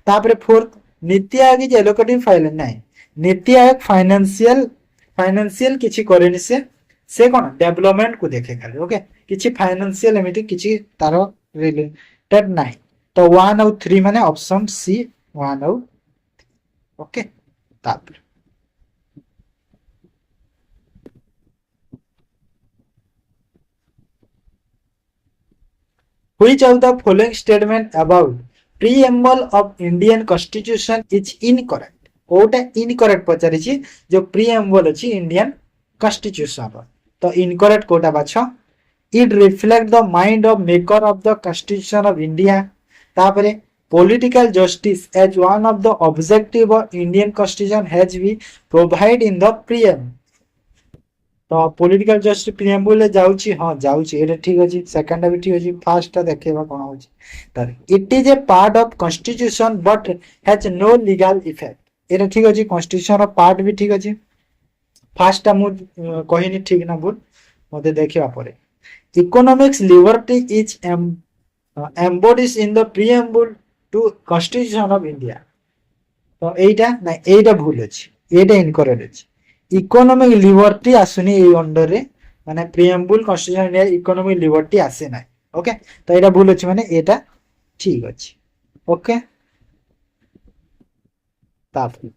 तापरे फोर्थ नीति आयोग इज एलोकेटिंग फाइनेंस नहीं नीति आयोग फाइनेंशियल फाइनेंशियल किछि करेनि से कोन डेवलपमेंट को देखे खाली ओके किछि फाइनेंशियल एमिति किछि तारो रिलेटेड नाही तो 1 और 3 माने ऑप्शन सी 1 और ओके तापर which of the following statement about preamble of Indian constitution is incorrect कोटा इनकरेक्ट पचारि जो प्रीएम्बल अछि इंडियन कॉन्स्टिट्यूशन तो इनकरेक्ट कोटा बाछ it reflect the mind of maker of the constitution of India तापरे political justice as one of the objective of Indian constitution has be provide in the preamble तो political justice preamble जाउची हां जाउची एटा ठीक अछि second भी ठीक अछि फर्स्ट देखेबा कोन होची तर it is a part of constitution but has no legal effect एटा ठीक अछि कॉन्स्टिट्यूशन रो पार्ट भी ठीक अछि फर्स्ट टा मु कहिनी ठीक ना बोल मते देखिबा परे economics liberty is embodies in the preamble to constitution of India तो एटा ना एटा भूल अछि एटा इनकरेक्ट अछि इकोनॉमिक लिबर्टी आसुनी ए अंडर रे माने preamble constitution India economic liberty आसे ना ओके तो एटा भूल अछि माने एटा ठीक अछि ओके तापर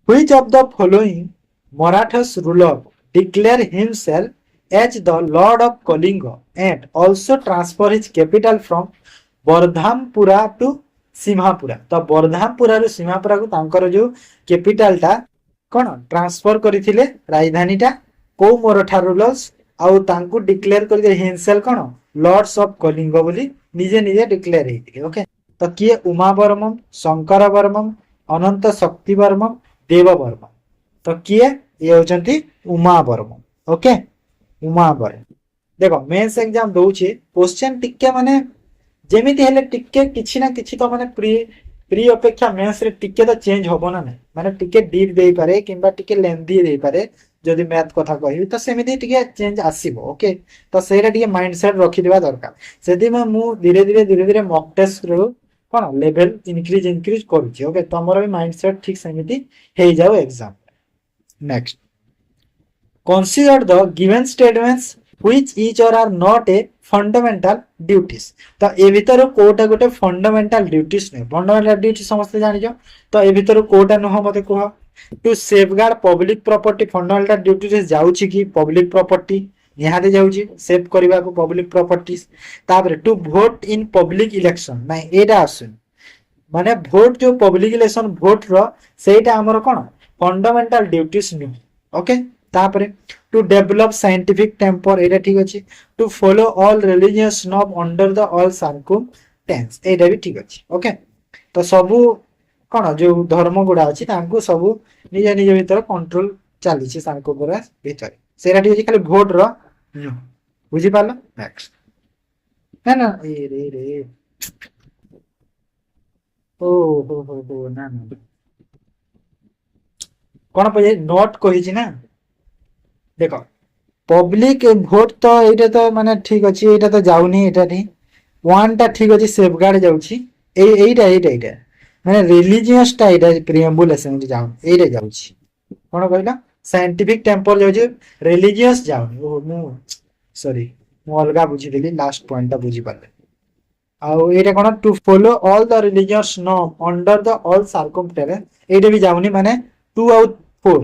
which of the following Marathas ruler declare himself as the lord of Kalinga and also transfer his capital from Bardhampura to Simhapura तो बर्धामपुरा रु सीमापुरा को तांकर जो कैपिटल टा कोन ट्रांसफर करिथिले राजधानी टा को मराठा रूलर्स आउ तांको डिक्लेयर कर दे हिमसेल कोन लॉर्ड्स ऑफ कलिंग बोली निजे निजे डिक्लेयर हेतिके ओके तो किए उमा वर्मम शंकर वर्मम अनंत शक्ति वर्मम देव वर्मम तो किए ये होचंती उमा वर्मम ओके उमा वर्मम देखो मेंस एग्जाम दोउची क्वेश्चन टिके माने जेमिति हेले टिके किछि ना किछि तो माने प्री अपेक्षा मेंस रे टिके तो चेंज होबो ना नै माने टिके डीप देई पारे किबा टिके लेंथी देई पारे जदि मैथ कथा कहि तो सेमिति टिके चेंज आसीबो ओके तो सेरा टिके माइंडसेट रखि देबा दरकार सेति में मु धीरे धीरे मॉक टेस्ट रो कोन लेवल इंक्रीज करूची ओके तमरो भी माइंडसेट ठीक सेमिति हे जाओ exam next consider the given statements which each are not a fundamental duties तो ए भीतर कोटा गोटे फंडामेंटल ड्यूटीज नै फंडामेंटल ड्यूटी समस्त जानि जो तो ए भीतर कोटा न हो मते कह to safeguard public property fundamental duty रे जाउची कि पब्लिक प्रॉपर्टी निहाते जाउची सेफ करबा को पब्लिक प्रॉपर्टीज तापर to vote in public election नै एटा आसुन माने वोट जो पब्लिक इलेक्शन वोट रो सेटा हमर कोन फंडामेंटल ड्यूटीज नु ओके तापरे टू डेवलप साइंटिफिक टेम्पर एटा ठीक अछि to follow all religious norm under the all circumstance एटा भी ठीक अछि ओके तो सबु कोन जो धर्म गुडा अछि तांको सबु निजे निजे भीतर कंट्रोल चाली छी सानको पुरा भीतर सेरा ठीक अछि खाली वोट रो बुझि पालो नेक्स्ट ना ना ए रे ओ हो ना ना कोन पजे नोट कहि छी ना देखो पब्लिक वोट तो एटा तो माने ठीक अछि एटा तो जाउनी एटा नी वन टा ठीक अछि सेफगार्ड जाउची एटा माने रिलीजियस टा एटा प्रीएम्बल असेंबली जाउ एटा जाउची कोन कहला साइंटिफिक टेम्पल जाउची रिलीजियस जाउनी ओ मु सॉरी मु अलगा बुझी देली लास्ट पॉइंट टा बुझी पाले आउ एटा कोन to follow all the religious norm under the all circumstance एटा भी जाउनी माने 2 आउट 4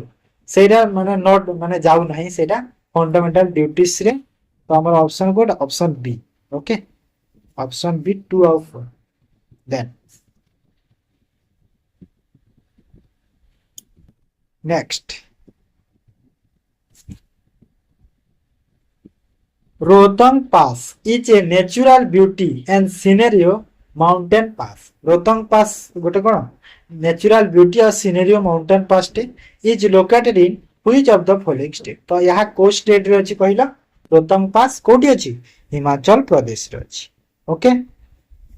सेटा माने नॉट माने जाउ नाही सेटा फंडामेंटल ड्यूटीज रे तो हमर ऑप्शन कोड option B okay option B 2 out 4 then next Rohtang pass is a natural beauty and scenario mountain pass Rohtang pass गोटे कोन नेचुरल ब्यूटी और सिनेरियो माउंटेन पास टे is located in which of the following state तो यहा को state रे अछि पहिला रोहतांग पास कोठी अछि हिमाचल प्रदेश रे अछि ओके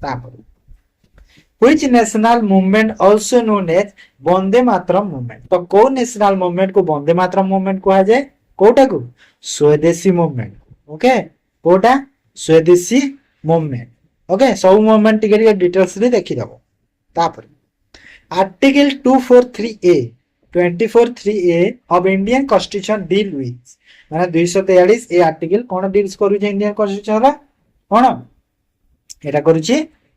तापर which national movement also known as Vande Mataram movement तो को नेशनल मूवमेंट को वंदे मातरम मूवमेंट को जाए कोटा को स्वदेशी मूवमेंट ओके कोटा स्वदेशी मूवमेंट ओके सब मूवमेंट टिके डिटेल्स रे देखि दबो तापर Article 243A 243A of Indian Constitution deal with माने 243 ए आर्टिकल कोन डील्स करू जे इंडियन कॉन्स्टिट्यूशन रा कोन एटा करू जे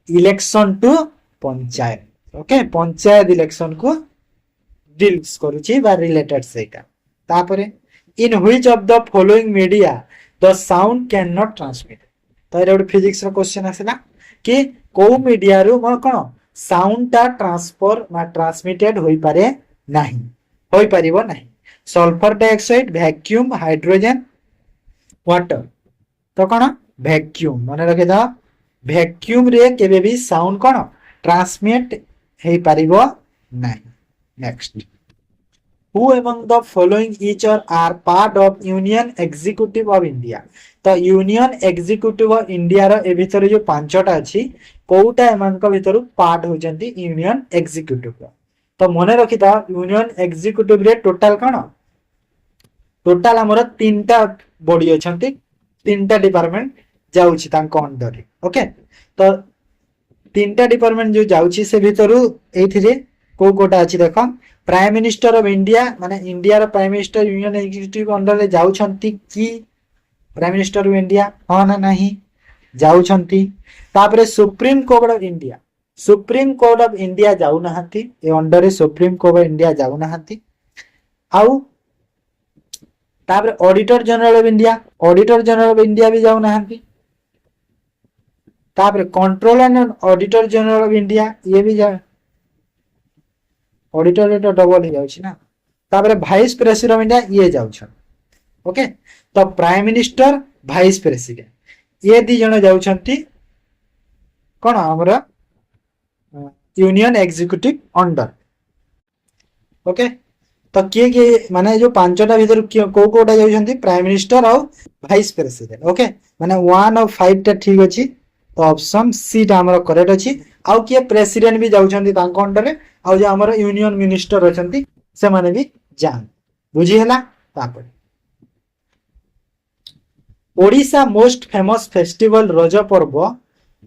election to panchayat okay panchayat election को डील्स करू जे बा रिलेटेड सेटा तापरे in which of the following media the sound can not transmit तो एटा फिजिक्स रा क्वेश्चन आसेला कि को मीडिया रो कोन साउंड ता ट्रांसफर मा ट्रांसमिटेड होई पारे नाही होई परिबो नाही sulphur dioxide vacuum hydrogen water तो कोन वैक्यूम माने रखे दा वैक्यूम रे केबे भी साउंड कोन ट्रांसमिट हेई परिबो नाही next Who among the following each or are part of Union Executive of India? तो Union Executive of India रो ए भितर जो पांचटा अछि कोउटा एमान को भितर पार्ट हो जंती Union Executive तो मने रखिता Union Executive रे टोटल कोन टोटल हमर तीनटा बॉडी अछंती तीनटा डिपार्टमेंट जाउछि तांको अंडर रे ओके तो तीनटा डिपार्टमेंट जो जाउछि से भितरु एथिरे को कोटा अछि देखो प्राइम मिनिस्टर ऑफ इंडिया माने इंडिया रो prime minister union executive under रे जाउछंती की प्राइम मिनिस्टर ऑफ इंडिया हां ना नहीं जाउछंती तापरे सुप्रीम कोर्ट ऑफ इंडिया जाउ नहंती ए अंडर रे सुप्रीम कोर्ट ऑफ इंडिया जाउ नहंती आउ तापरे ऑडिटर जनरल ऑफ इंडिया भी जाउ नहंती तापरे controller and auditor general of India ये भी जा ऑडिटर रेट डबल हो जाउछि ना तापरे वाइस प्रेसिडेंट ऑफ इंडिया ये जाउछन ओके तो प्राइम मिनिस्टर वाइस प्रेसिडेंट ये दी जण जाउछंती कोन हमरा यूनियन एग्जीक्यूटिव अंडर ओके तो के माने जो पांचटा भीतर को कोटा जाउछंती प्राइम मिनिस्टर और वाइस प्रेसिडेंट ओके माने 1 और 5 टा ठीक अछि तो ऑप्शन सी टा हमरा करेक्ट अछि आउ के प्रेसिडेंट भी जाउछंती तांको अंडर रे आउ जे हमर यूनियन मिनिस्टर अछंती से माने भी जान बुझी हला तापर ओडिशा मोस्ट फेमस फेस्टिवल रज पर्व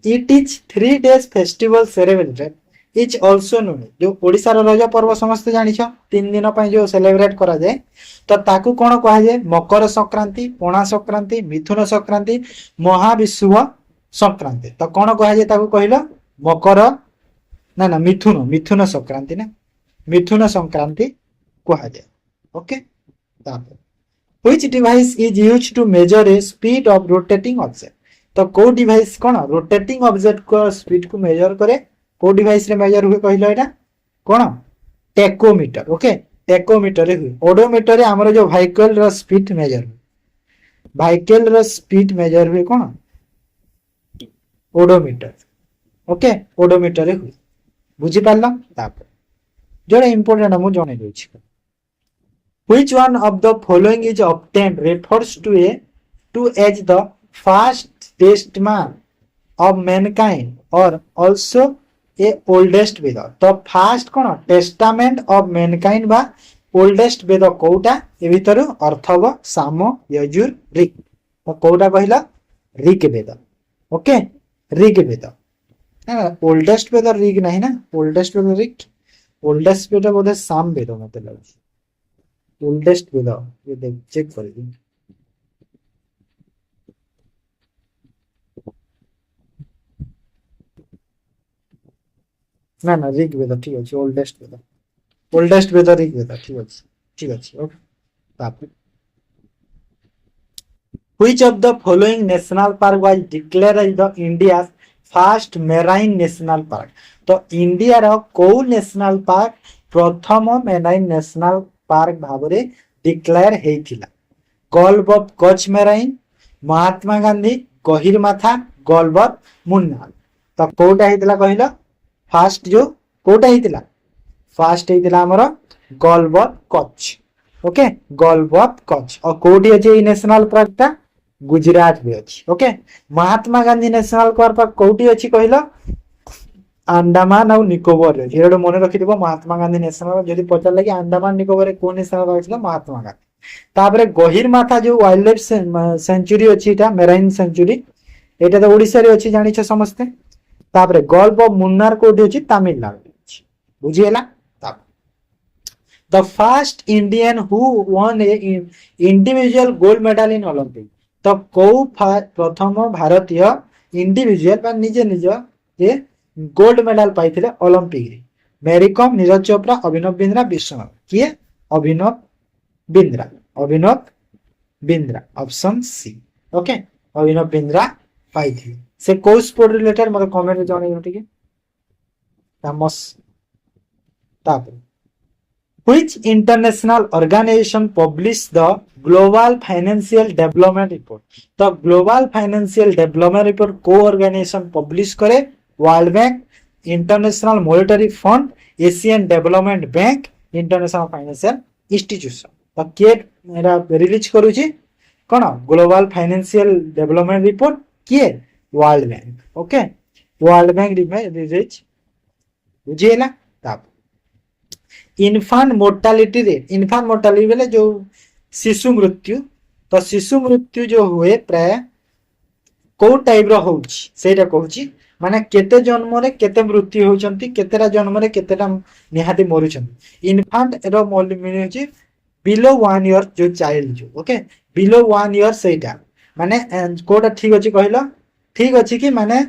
it is 3 days festival celebrated is also known जो ओडिशा रो रज पर्व समस्त जानि छ 3 दिन पय जो सेलिब्रेट करा जाय तो ताकू कोन कहा जाय मकर संक्रांति पणा संक्रांति मिथुन संक्रांति महाविषुव संक्रांति तो कोन कहा जाय ताकू कहिलो मकर ना ना मिथुन संक्रांति ना मिथुन संक्रांति कहा जाय ओके तापर which device is used to measure a speed of rotating object तो को डिवाइस कोन रोटेटिंग ऑब्जेक्ट को स्पीड को मेजर करे को डिवाइस रे मेजर हुए कहिलो एटा कोन टेकोमीटर ओके टेकोमीटर रे हुए ओडोमीटर रे हमर जो व्हीकल रो स्पीड मेजर व्हीकल रो स्पीड मेजर हुए कोन ओडोमीटर ओके ओडोमीटर रे हुए बुझी पारला तापर जोडे इंपोर्टेंट हम जने देउ छी which one of the following is obtained refers to as the first testament of mankind और आल्सो ए ओल्डेस्ट वेद तो फर्स्ट कोन टेस्टामेंट ऑफ मैनकाइंड बा ओल्डेस्ट वेद कोटा ए भीतर अर्थव साम यजुर ऋग तो कोटा कहिला ऋग्वेद ओके ऋग्वेद ओल्डेस्ट वेद ऋग नहीं ना ओल्डेस्ट वेद ऋग ओल्डेस्ट वेद बोले साम वेद मते लागै ओल्डेस्ट वेद ये देख चेक कर दी ना ना ऋग्वेद ठीक अछि ओल्डेस्ट वेद ऋग्वेद ठीक अछि ओके तापर which of the following national park was declared as the India's first marine national park तो इंडिया रो को नेशनल पार्क प्रथम मेराइन नेशनल पार्क भाबरे डिक्लेयर हेइथिला gulf of Kutch marine Mahatma Gandhi Gahirmatha gulf of Mannar तो कोटा हेइथिला कहिला फर्स्ट जो कोटा हेइथिला फर्स्ट हेइथिला हमर gulf of Kutch okay gulf of Kutch और कोटी अछि नेशनल पार्क ता गुजरात में अछि okay Mahatma Gandhi national park कोटी अछि कहिला अंडमान और निकोबर रे जेडो मने रखि दिबो महात्मा गांधी नेशनल जदि पचार लगे अंडमान निकोबर को नेशनल पार्क छिला महात्मा गांधी तापरे गहिरमाथा जो वाइल्ड लाइफ सेंचुरी अछि एटा मेराइन सेंचुरी एटा तो ओडिसा रे अछि जानि छ समस्ते तापरे गल्फ ऑफ मुन्नार कोठी अछि तमिलनाडु अछि बुझीगला। The first Indian who won a individual gold medal in Olympic, तो कौ प्रथम भारतीय इंडिविजुअल बा निजे निज ये गोल्ड मेडल पाइथिले ओलंपिक रे? मेरी कॉम, नीरज चोपड़ा, अभिनव बिंद्रा, विश्वनाथ। किए? Abhinav Bindra, Abhinav Bindra, option C. Okay, Abhinav Bindra पाइथिले। से को स्पोर्ट रिलेटेड मते कमेंट रे जणाइयो ठीक है। फेमस तापर Which international organization publish the Global Financial Development Report? तो Global Financial Development Report को organization publish करे? World Bank, International Monetary Fund, Asian Development Bank, International Financial Institution। तो किए मेरा रिलीज करूची कौन? Global Financial Development Report किए? World Bank। Okay, World Bank release बुझिएला। तब infant mortality rate, infant mortality बेले जो शिशु मृत्यु, तो शिशु मृत्यु जो हुए प्राय को टाइप रो होउची सेटा कहूची, माने केते जन्म रे केते मृत्यु होचंती, केतेरा जन्म रे केतेटा निहाती मरुचंती। इनफांट रो मोल मीनिंग होची बिलो 1 ईयर जो चाइल्ड जो। ओके, बिलो 1 ईयर सेटा माने कोटा ठीक अछि कहलो? ठीक अछि कि माने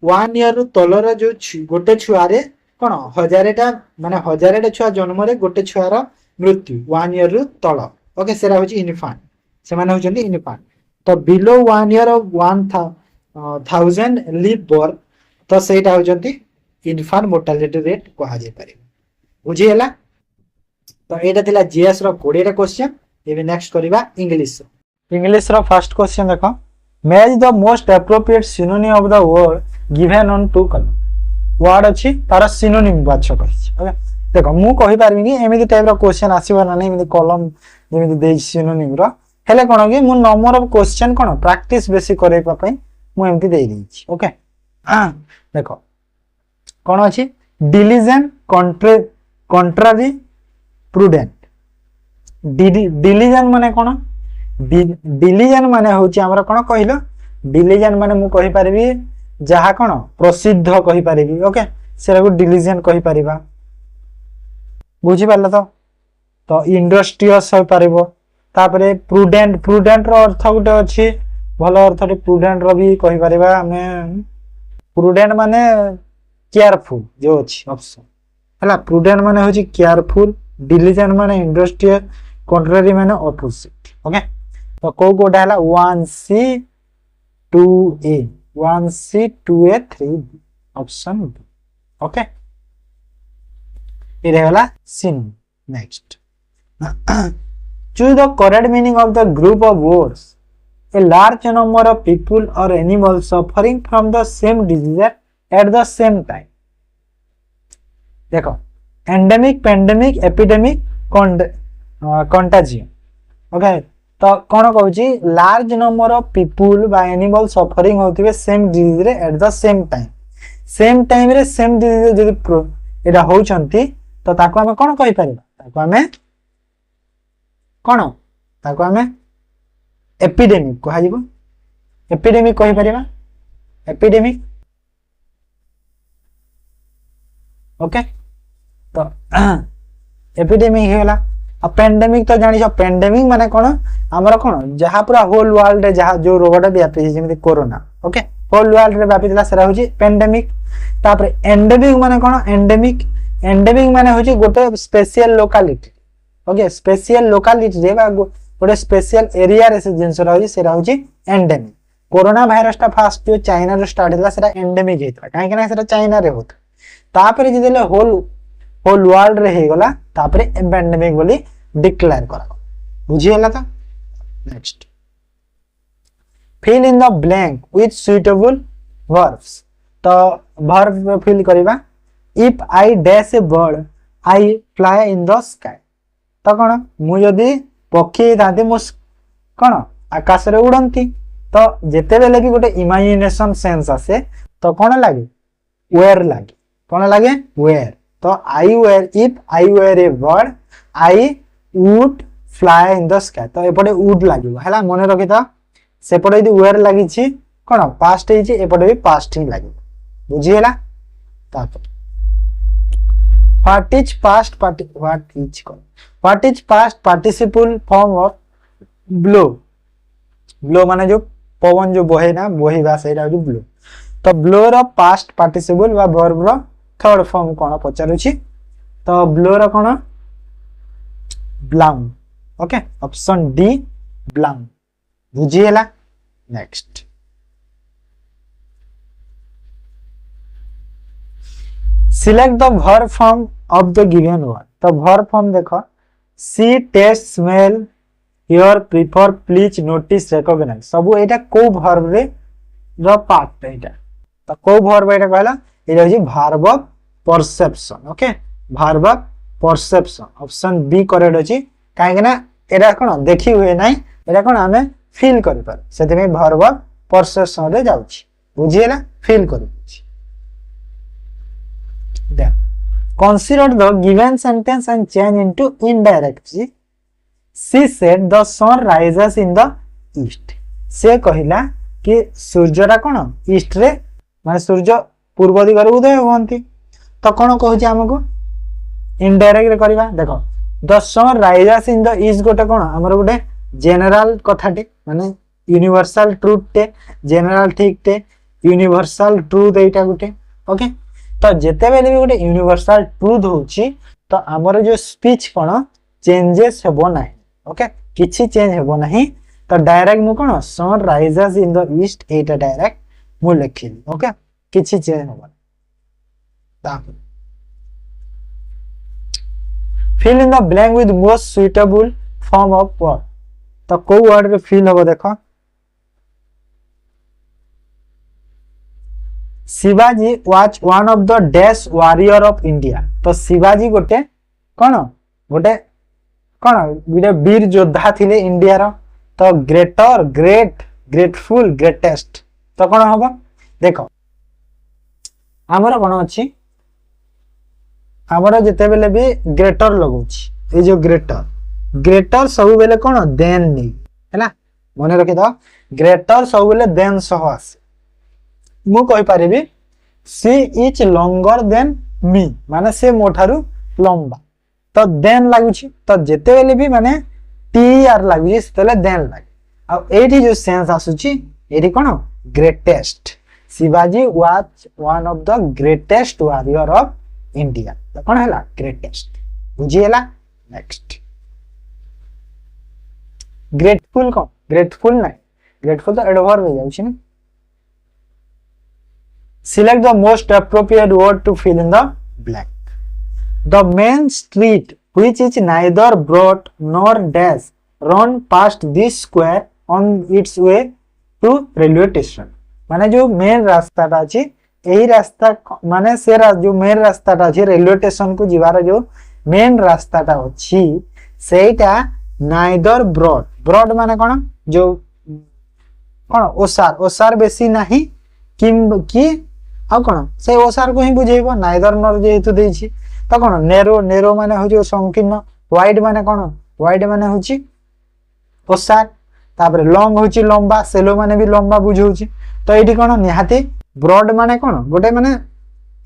1 ईयर रु तलर जो गोटे छुआरे कौन 1000टा माने 1000टा छुआ जन्म रे गोटे छुआर मृत्यु 1 ईयर रु तल। ओके, सेरा होची इनफांट, से माने होचंती इनफांट। तो below 1 year of 1000 live birth, तो सेटा होचंती इनफांट मोर्टालिटी रेट कहा जाय पारे। बुझी होला? तो एटा थिला जीएस रो 20 टा क्वेश्चन। एबे नेक्स्ट करिबा इंग्लिश। इंग्लिश रो फर्स्ट क्वेश्चन देखो, match the most appropriate synonym of the word given on two column. Word अछि तार सिनोनिम बाछ कहिछि। ओके, देखो मु कहि पारबी कि एमिति टाइप रो क्वेश्चन आसीबो ना नै, एमिति कलम जेमिति देइ सिनोनिम रो हेले कोन कि मु number of question cone practice बेसी करे पई मु एमिति देइ दैछि। ओके, देखो कोन अछि? Diligent, contrary, prudent. डिलिजेंट माने कोन? डिलिजेंट माने होछि हमरा कोन कहिलो? डिलिजेंट माने मु कहि पारबी जहा कोन प्रसिद्ध कहि पारबी। ओके, सेरा को डिलिजेंट कहि पारिबा। बुझी पारला तो इंडस्ट्रियस हो पारिबो। तापरे प्रूडेंट, प्रूडेंट रो अर्थ गुटे अछि, भलो अर्थ रे प्रूडेंट रो भी कहि पारिबा हमें। प्रूडेंट माने केयरफुल जो अछि ऑप्शन हला। प्रूडेंट माने होछि केयरफुल, डिलिजेंट माने इंडस्ट्रियल, कंट्रारी माने ऑपोजिट। ओके, तो को कोडा हला 1C 2A, 1C 2A 3B, option B. Okay, ये रहेला सिन। Next, choose the correct meaning of the group of words a large number of people और animals suffering from the same disease at the same time. देखो endemic, pandemic, epidemic, contagion. Okay, तो कौन कहूँ large number of people बा animal suffering होथिबे same disease रे at the same time. Same time रे same disease जदि एटा होउचंती तो ताको हमें कौन कहि परिबा? ताको हमें कौन? ताको हमें एपिडेमिक कहा जिवो। एपिडेमिक कहि परिबा, एपिडेमिक। ओके, तो एपिडेमिक हेला। पेंडेमिक तो जानि छ, पेंडेमिक माने कोन? हमर कोन जहा पूरा होल वर्ल्ड रे जहा जो रोगटा व्यापी जेमिति कोरोना। ओके, होल वर्ल्ड रे व्यापी दिला सेरा होची पेंडेमिक। तापर एंडेमिक माने कोन? एंडेमिक, एंडेमिक माने होची गोटे special locality. Okay, special locality रे बा गोटे स्पेशल एरिया रे से जिंस रहउची सेरा होची एंडेमिक। कोरोना वायरस टा फास्ट जो चाइना रे स्टार्ट हिला सेरा एंडेमिक हेतला, काहे कि ना सेरा चाइना रे होत। तापर जे देले होल वर्ल्ड रे हे गला, तापर पेंडेमिक बोली डिक्लेयर करा। बुझी होला त? Next, fill in the blank with suitable verbs. तो वर्ब फिल करिबा। If I dash a bird I fly in the sky. तो कोन मु जदी पक्षी दादी मु कोन आकाश रे उड़ंती, तो जेते बेले भी गोटे इमेजिनेशन सेंस आसे तो कोन लागे? वेयर लागे। कोन लागे? वेयर। तो I were, if I were a bird I would fly in the sky. तो एपटे वुड लागिबो हैला, मने रखि त। सेपटे यदि वेयर लागि छि कोन पास्ट हे छि, एपटे भी पास्ट ही लागिबो। बुझी हैला? तापर what is past participle form of blow. Blow माने जो पवन जो बहे ना बहिबा सेटा जो ब्लो। तो ब्लो रो पास्ट पार्टिसिपल बा वर्ब रो थर्ड फॉर्म कोन पचारुछि। तो ब्लो रो कोन blown. Okay option D blown बुझी हला। Next select the verb form of the given word. तो वर्ब फॉर्म देखो see taste smell hear prefer please notice recognise सब एटा को वर्ब रे द पार्ट एटा। तो को वर्ब एटा कहला एटा होची verb of perception. Okay verb of perception option B correct अछि काहे ना एटा कोन देखि हुए नाही एटा कोन हमें फील करि पार सेते में वर्ब ऑफ परसेप्शन रे जाउछि बुझिएला फील करि छी। Then consider the given sentence and change into indirect। she said the sun rises in the east। से कहिला कि सूर्यटा कोन ईस्ट रे माने सूर्य पूर्व दिगरे उदय होंती। तो कोन कहूची हमको इनडायरेक्ट रे करबा। देखो the sun rises in the east गोटे कोन हमर गोटे जनरल कथाटे माने यूनिवर्सल ट्रुथ टे जनरल ठीक टे यूनिवर्सल ट्रुथ एटा गोटे। ओके तो जेते बेले भी गोटे यूनिवर्सल ट्रुथ होची तो हमर जो स्पीच कोन चेंजेस हेबो नाही। ओके किछि चेंज हेबो नाही। तो डायरेक्ट मु कोन sun rises in the east एटा डायरेक्ट मु लिखिली। ओके किछि चेंज हेबो ता fill in the blank with most suitable form of word। तो को वर्ड रे फिल होबो देखो Shivaji was one of the dash warrior of India. तो शिवाजी गोटे कोन गोटे वीर योद्धा थिले इंडिया रो। तो ग्रेटर ग्रेट ग्रेटफुल ग्रेटेस्ट तो कोन होबो देखो हमर कोन अछि हमर जेते बेले भी ग्रेटर लगउछि ए जो ग्रेटर सब बेले कोन देन नै हैला मने रखि दो ग्रेटर सब बेले देन सह आसे। मु कहि परिबी सी इज लॉन्गर देन मी माने से मोठारु लंबा। तो देन लागुछि तो जेते बेले भी माने टी आर लागुछि सेले देन लागे। आ एठी जो सेंस आसुछि एठी कोन greatest Shivaji was one of the greatest warrior of India. तो कोन हैला ग्रेटेस्ट बुझिएला। नेक्स्ट ग्रेटफुल को ग्रेटफुल नै ग्रेटफुल तो एडवर्ब हो जाउछि न। Select the most appropriate word to fill in the blank। The main street which is neither broad nor dash run past this square on its way to railway station। माने जो main रास्ता ता अछि एही रास्ता माने से जो मेन रास्ता ता अछि रेलवे स्टेशन को जिवार जो मेन रास्ता ता अछि सेटा नाइदर ब्रॉड ब्रॉड माने कोन जो कोन ओसार बेसी नाही किम की आ कोन से ओसार को ही बुझेबो नाइदर नर जेतु देछि। तो कोन नेरो माने हो जो संकीर्ण वाइड माने कोन वाइड माने होछि ओसार तापर लॉन्ग होछि लंबा सेलो माने भी लंबा बुझौछि। तो एठी कोन निहाती ब्रॉड माने कोन गोटे माने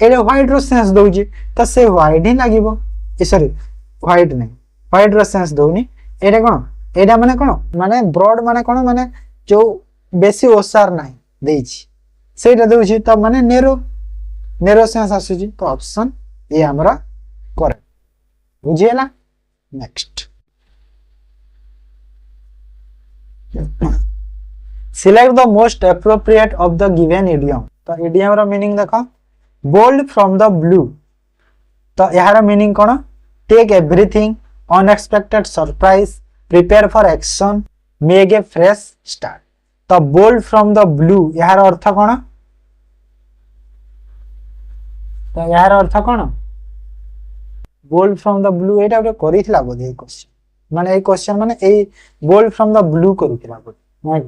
एले व्हाइट रो सेंस दउछि तो से व्हाइट ही लागिबो ए सॉरी व्हाइट नै व्हाइट रो सेंस दउनी एटा कोन एटा माने कोन माने ब्रॉड माने कोन माने जो बेसी ओसार नाही देछि सेटा दउछि। तो माने नेरो सेंस आसुछि। तो ऑप्शन ए हमरा करेक्ट बुझिएला। Next select the most appropriate of the given idiom। तो idiom रो मीनिंग देखो bold from the blue। तो यार meaning cone take everything unexpected surprise prepare for action make a fresh start। तो bold from the blue यार अर्थ कोन तो यार अर्थ कोन bold from the blue एटा ଗୋଟେ କରିथिला बोधे question माने ए क्वेश्चन माने ए bold from the blue करूथिला बोधे।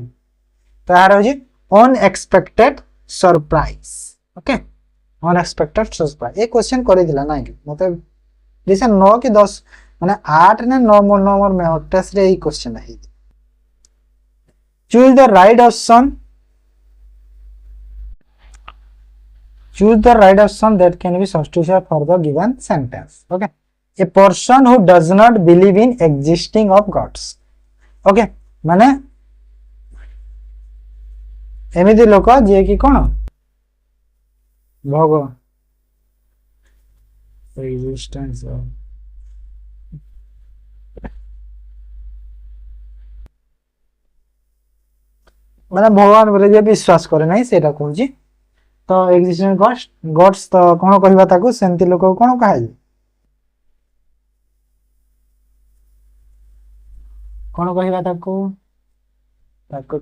तो यार होजी unexpected surprise. Okay unexpected surprise ए क्वेश्चन करिदिला नै मते लिसन 9 कि 10 माने 8 ने 9 नंबर में टेस्ट रे ए क्वेश्चन है। Choose the right option choose the right option that can be substituted for the given sentence. Okay, a person who does not believe in existing of gods. Okay, माने एमिति लोक जे कि कोन भगवान existence of माने भगवान बोले जे विश्वास करे नहीं सेटा कहूँ तो एक्जिस्टेंस गॉड्स तो कौन कहवा ताकू सेंती लोक कौन कहे कौन कहवा ताकू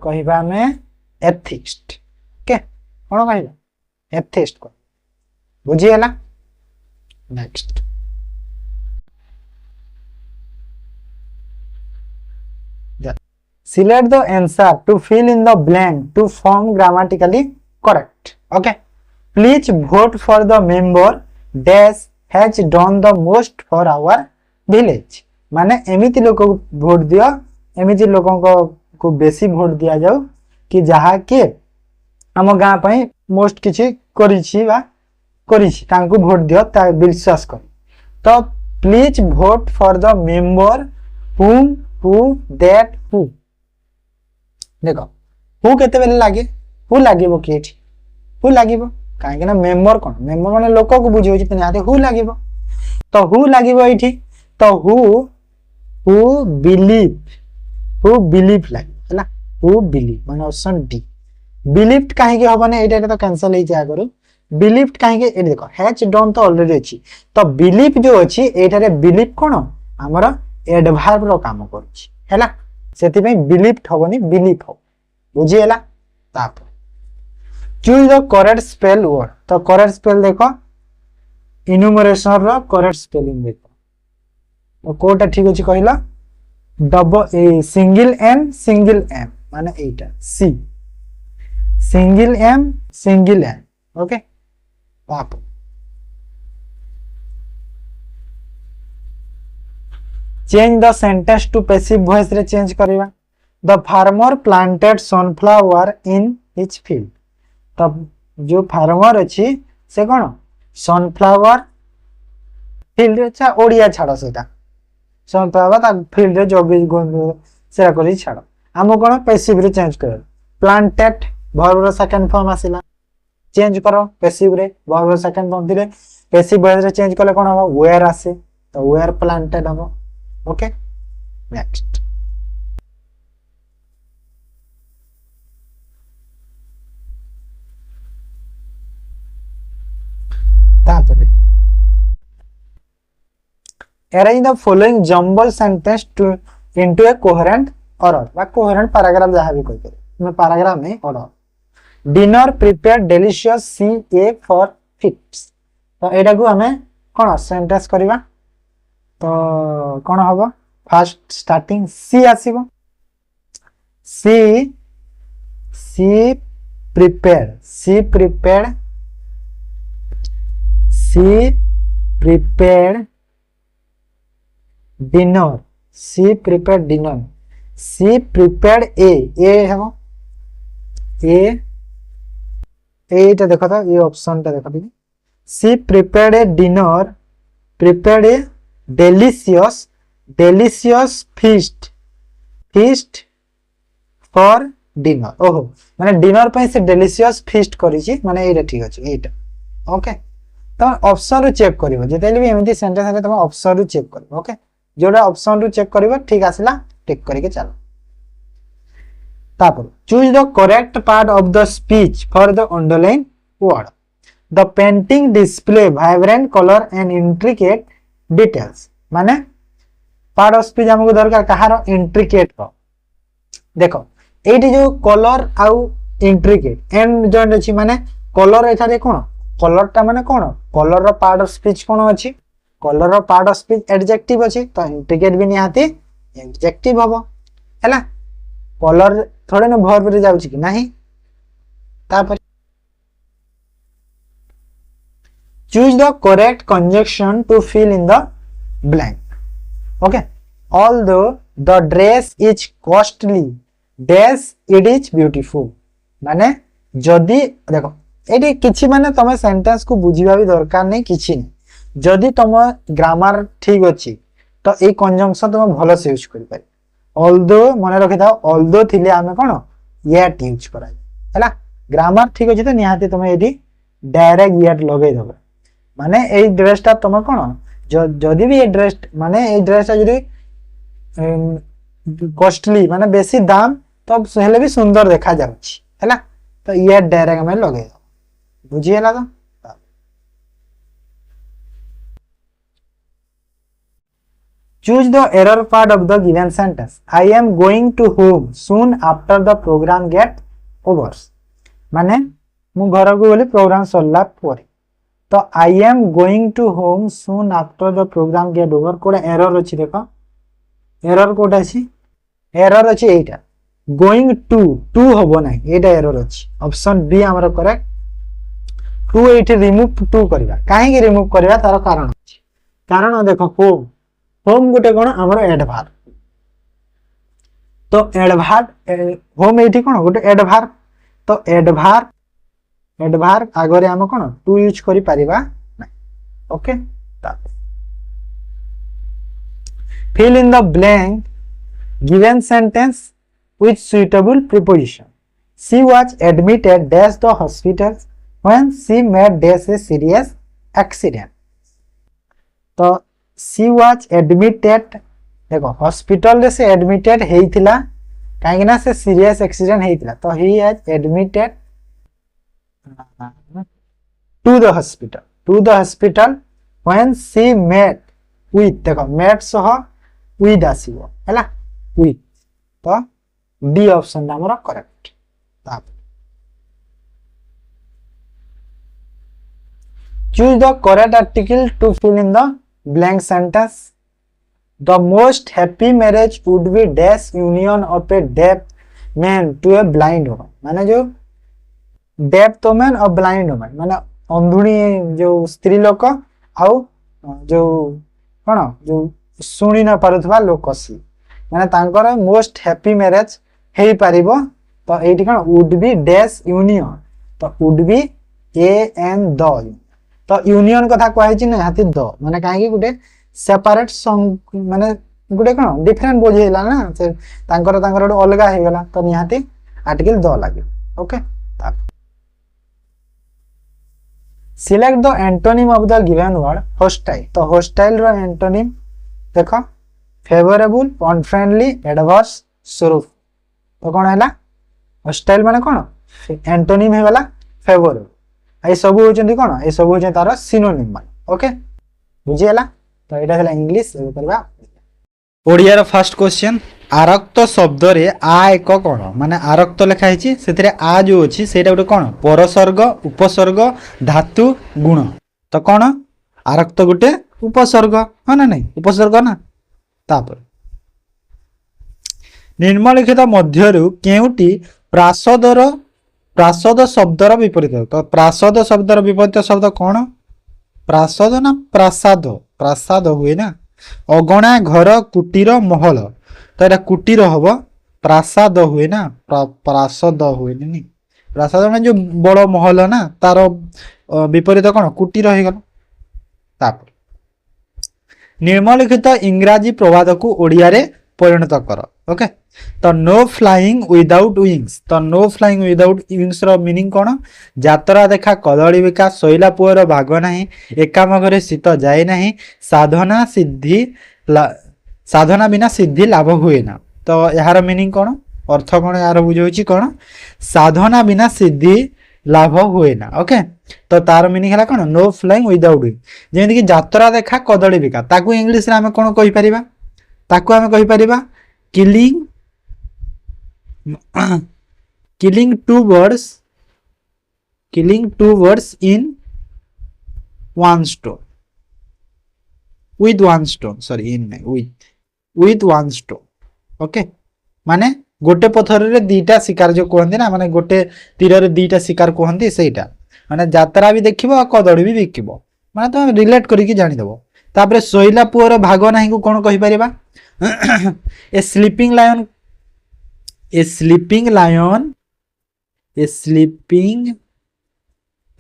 कहवा में एथिस्ट के कौन कहवा एथिस्ट को बुझी है next select the answer to fill in the blank to form grammatically correct. Okay, please vote for the member dash has done the most for our village. माने एमिति लोक भोट दियो एमिति लोकों को बेसी भोट दिया जाऊ कि जहा के हम गाँ पई मोस्ट किछि करिछि बा करिछि तांको भोट दियो ता विश्वास कर तो please vote for the member whom who that who देखो हु केते बेले लागे हु लागिबो केठी हु लागिबो काहे ना मेंबर कोन मेंबर माने लोक को बुझी होची तने आते हु लागिबो तो हु लागिबो एठी तो हु बिलीव लागे हला हु बिलीव माने ऑप्शन डी बिलीव्ड काहे के होबने एटा तो कैंसिल हे जा करू बिलीव्ड काहे के ए देखो हैज डन तो ऑलरेडी अछि तो बिलीव जो अछि एटा रे बिलीव कोन हमर एडवर्ब रो काम करूची हला सेति में बिलीव्ड होबनी बिलीव हो बुझी हला ताप choose the correct spell word तो करेक्ट स्पेल देखो इनुमरेशन रो करेक्ट स्पेलिंग देखो तो कोटा ठीक अछि कहिला डबल ए सिंगल एम माने एटा सी सिंगल एम ओके ताप change the sentence to passive voice रे चेंज करबा the farmer planted sunflower in his field तब जो फार्मर अछि से कोन सनफ्लावर फील्ड अच्छा ओडिया छाड़ सेटा सनफ्लावर ता फील्ड रे जो भी सेरा करी छाड़ हम कोन पैसिव रे चेंज कर प्लांटेड वर्ब रो सेकंड फॉर्म आसिला चेंज करो पैसिव रे वर्ब रो सेकंड फॉर्म दिले पैसिव वॉइस रे चेंज करले कोन हो वेयर आसे तो वेयर प्लांटेड हो Okay, next. Arrange the following jumble sentence into a coherent order. वा coherent paragraph जहाँ भी कोई करे, मैं paragraph नहीं order. Dinner prepared delicious CA for fits. तो एटा को हमें कौन sentence करिवा तो कौन होगा फास्ट स्टार्टिंग सी आसीबो she prepared dinner she prepared a हेबो एटा देखो तो ये ऑप्शन ता देखो दी she prepared a dinner prepared a delicious feast for dinner ओहो माने डिनर पे से delicious feast करी छी माने एटा ठीक अछि एटा ओके तो ऑप्शन रो चेक करिवो जेतेले भी एमिति सेंटेंस है तुम ऑप्शन रो चेक करिवो ओके जोडा ऑप्शन रो चेक करिवो ठीक आसिला टिक करके चलो तापर choose the correct part of the speech for the underline word the painting display vibrant colour and intricate details माने पार्ट ऑफ स्पीच हमको दरकार कहार इंट्रिकेट को देखो एटी जो कलर आउ इंट्रिकेट एंड जॉइंट अछि माने कलर एठारे कोन कलर ता माने कोन कलर रो पार्ट ऑफ स्पीच कोन अछि कलर रो पार्ट ऑफ स्पीच एडजेक्टिव अछि तो इंट्रिकेट भी निहाती एडजेक्टिव हबो हैला कलर थोड़े न वर्ब रे जाउछि कि नाही तापर choose the correct conjunction to fill in the blank okay although the dress is costly dash it is beautiful माने जदी देखो एटी किछि माने तमे सेंटेंस को बुझिबा भी दरकार नहीं किछि नहीं जदि तुम ग्रामर ठीक अछि तो ए कंजंक्शन तुम भलो से यूज करि पाइ ऑल्दो मने रखि थाओ ऑल्दो थिले आमे कोन येट यूज करा हैला ग्रामर ठीक अछि तो निहाती तुम एटी डायरेक्ट येट लगै दबे माने ए ड्रेसटा तुम कोन जदि भी ए ड्रेस माने ए ड्रेसटा जदि कॉस्टली माने बेसी दाम तो हेले भी सुंदर देखा जाउछि हैला तो ये डायरेक्ट में लगे बुझिए ना तो choose the error part of the given sentence I am going to home soon after the programme get over माने मु घर को बोली प्रोग्राम सरला पर तो I am going to home soon after the programme get over कोडा error अछि देखो एरर कोडा अछि एरर अछि एटा गोइंग टू टू हबो ना एटा एरर अछि ऑप्शन बी हमर करेक्ट टू एठी रिमूव टू करबा काहे कि रिमूव करबा तार कारण अछि कारण देखो होम होम गुटे कोन हमर एडभार तो एडभार होम एठी कोन गुटे एडभार तो एडभार आगरे हम कोन टू यूज करि परिबा ना okay fill in the blank given sentence with suitable preposition. She was admitted dash the hospital when she met dash a serious accident. तो she was admitted देखो हॉस्पिटल रे से एडमिटेड हेइथिला काहे ना से सीरियस एक्सीडेंट हेइथिला तो he has admitted to the hospital when she met with देखो met सह with आसीबो हैला with तो डी ऑप्शन हमर correct choose the correct article to fill in the blank sentence the most happy marriage would be dash union of a deaf man to a blind woman माने जो deaf woman और blind woman माने अंधुणी जो स्त्री लोक आउ जो कोन जो सुनी न पारुथबा लोक सी माने तांकर मोस्ट हैप्पी मैरिज हेई पारिबो तो एठी कोन वुड बी डैश यूनियन तो would be a an the तो यूनियन कथा कहै छी न हाथि द माने काहे कि गुटे सेपरेट सॉन्ग माने गुटे कोन डिफरेंट बोझेला ना से तांकर अलगा हे गेला तो निहाती आर्टिकल द लागे okay select the antonym of the given word hostile तो हॉस्टाइल रो एंटोनिम देखो फेवरेबल अनफ्रेंडली एडवर्स स्वरूप तो कौन है हॉस्टाइल माने कौन एंटोनिम है वाला फेवरेबल ए सब होचंती कौन ए सब होचंती तार सिनोनिम माने ओके बुझियला तो एटा हला इंग्लिश करबा ओडिया रो फर्स्ट क्वेश्चन आरक्त शब्द रे आ एक कौन माने आरक्त लिखा है से आ जो अच्छी से कौन परसर्ग उपसर्ग धातु गुण तो कौन आरक्त गोटे उपसर्ग हाँ ना नहीं उपसर्ग ना तापर निम्नलिखित मध्यरु केउटी प्रासद शब्दर विपरीत तो प्रासद शब्दर विपरीत शब्द कौन प्रासद ना प्रासाद प्रासाद हुए ना अगणा घर कुटीर महल तो यहाँ कुटीर हम प्रासाद हुए ना प्रासाद हुए नहीं प्रासाद में जो बड़ महल ना तार विपरीत कौन कुटीर हो गला निम्नलिखित इंग्राजी प्रवाद को ओडिया रे परिणत कर ओके तो नो फ्लाइंग विदाउट विंग्स तो नो फ्लाइंग विदाउट विंग्स रो मीनिंग कौन यात्रा देखा कदली बिका शैला पुअर भाग नहीं एकाम घरे शीत जाए नहीं साधना बिना सिद्धि लाभ हुए ना तो यार मीनिंग कौन अर्थ कौन यार बुझे कौन साधना बिना सिद्धि लाभ हुए ना ओके तो तार मीनिंग है कौन no flying without wing Zeme कि यात्रा देखा कदली बिका ताकू इंग्लिश रे आमे कौन कहि परिबा ताकू आमे कहि परिबा killing two birds in one stone with one stone sorry in with one stone okay माने गोटे पथर रे दीटा शिकार जो कहंती ना माने गोटे तीर रे दीटा शिकार कहंती सेटा माने यात्रा भी देखिबो कदड़ी भी बिकिबो माने तो रिलेट करिकि जानि देबो तापरे सोइला पुअर भाग नाही को कोन कहि परिबा a sleeping lion a sleeping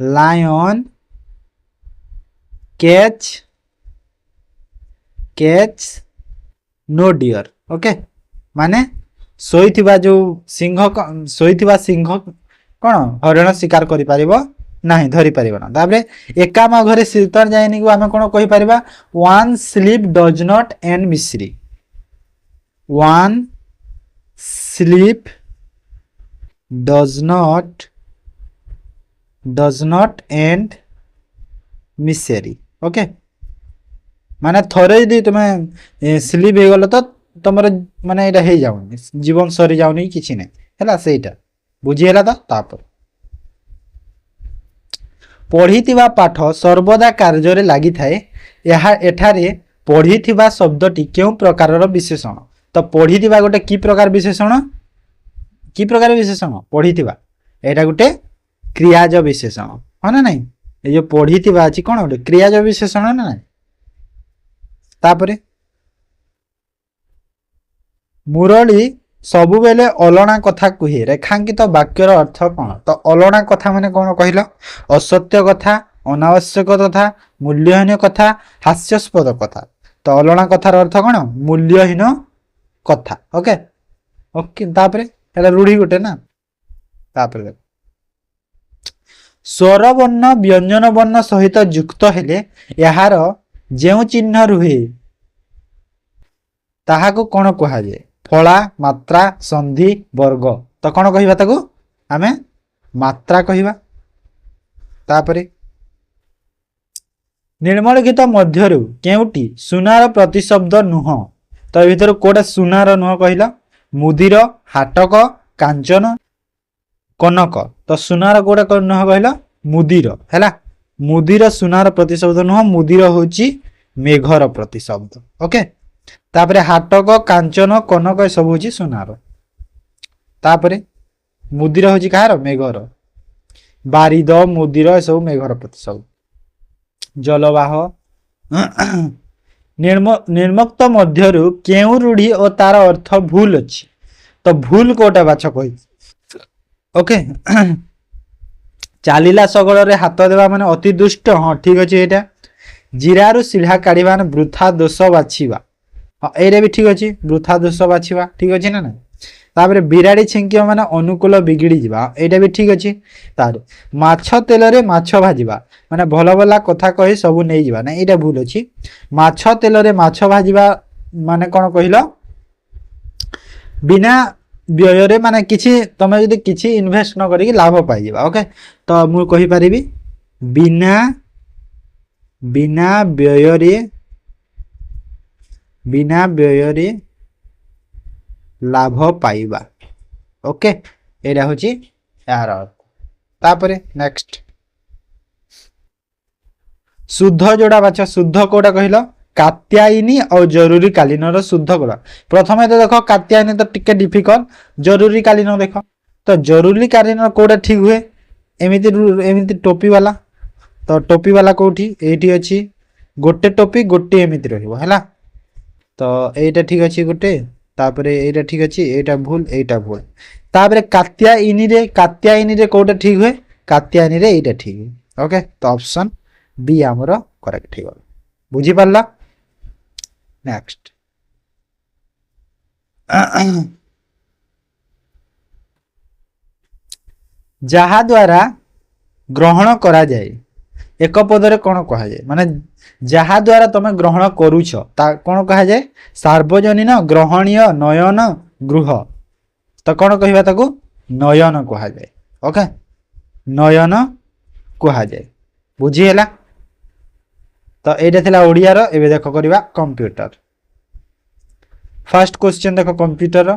lion catch no deer. Okay माने शोइथिबा जो सिंह शोइथिबा सिंह कौन हरिण शिकार करि परिबो नहीं धरी परिबो ना। ताबरे एकाम घरे शीतल जायनी को आमे कोन कहि परिबा one sleep does not end misery. One sleep does not end misery. Okay माने थरे यदि तुमे स्लीप हो गल तो तुमर माने एटा हे जाउनी जीवन सरी जाउनी किछि नै हैला सेटा बुझी हैला तो तापर पढ़ीथिबा पाठ सर्वदा कार्य रे लागि थाए एहा एठारे पढ़ीथिबा शब्दटी केउ प्रकारर विशेषण। तो पढ़ीथिबा गोटे की प्रकार विशेषण पढ़ीथिबा एटा गोटे क्रियाज विशेषण हो ना नहीं। ए जो पढ़ीथिबा अछि कोन गोटे क्रियाज विशेषण ना नहीं। तापरे मुरली सबु बेले अलणा कथा कुहे रेखांकित वाक्यर अर्थ कौन। तो अलणा कथा माने कौन कहल असत्य कथा अनावश्यक कथा मूल्यहीन कथा हास्यास्पद कथा। तो अलणा कथार अर्थ कौन मूल्यहीन कथा। ओके ओके तापरे एला रूढ़ी गोटे ना। तापरे स्वर वर्ण व्यंजन वर्ण सहित युक्त हेले यार जेउ चिन्ह रुहे ताहाको कौन कहा जाए फला मात्रा संधि वर्ग। तो कौन कहिबा ताको आमे मात्रा कहिबा। तापरे निर्मलिखित मध्यरु केउटी सुनार प्रतिशब्द नुह। तो भीतर कोटा सुनार नुह कहला मुदिर हाटक कांचन कनक। तो सुनार कोटा नुह कहला मुदिर हैला मुदिर सुनार प्रतिशब्द नुह मुदिर होची मेघर प्रतिशब्द। ओके तापरे हाटक कांचन कनक सब होची सुनार। तापरे मुदिर होची कहार मेघर बारिद मुदिर सब मेघर प्रतिशब्द। जलवाह निर्मुक्त मध्यरु केउ रूढ़ी और तार अर्थ भूल अछि। तो भूल कोटा बाछ कहि। ओके चालीला सगल रे हाथ देवा माने अति दुष्ट। हाँ ठीक अछि एटा जीरारु सिल्हा काढिबा माने वृथा दोष बाछिबा। हाँ एरे भी ठीक अछि वृथा दोष बाछिबा ठीक अछि ना ना। तापरे बिराड़ी छिंकियो माने अनुकूल बिगिड़ी जिबा एटा भी ठीक अछि। तार माछ तेल रे माछ भाजिबा माने भला भला कथा कहि सब नै जिबा ना एटा भूल अछि। माछ तेल रे माछ भाजिबा माने कोन कहिलो बिना व्यय रे माने किछि तमे जदि किछि इन्वेस्ट न करी लाभ पाइ जिबा। ओके तो मु कहि परिबी बिना व्यय रे लाभ पाइबा। ओके एटा होची यार। तापरे नेक्स्ट शुद्ध जोड़ा बाचा शुद्ध कोडा कहिलो कात्यायनी और जरूरी कालीन रो शुद्ध कोडा। प्रथमे तो देखो कात्यायनी तो टिके डिफिकल्ट जरूरी कालीन देखो। तो जरूरी कालीन कोडा ठीक हुए एमिति टोपी वाला। तो टोपी वाला कोठी एठी अछि गोटे टोपी गोटे एमिति रहइबो हैला। तो एटा ठीक अछि गोटे तापरे एटा ठीक अछि एटा भूल। तापरे कात्यायनी रे कोटा ठीक हुए कात्यायनी रे एटा ठीक हुए। ओके तो ऑप्शन बी हमर करेक्ट हो बुझी पारला। नेक्स्ट जहा द्वारा ग्रहण करा जाए एक पदरे कौन कहा जाए माने जहा द्वारा तमे ग्रहण करूछ ता कौन कहा जाए सार्वजनीन ग्रहणीय नयन गृह। तो कौन कहिबा ताको नयन कहा जाए। ओके नयन कहा जाए बुझी हैला। तो एटा थिला ओडिया रो एबे देखो करबा कंप्यूटर। फर्स्ट क्वेश्चन देखो computer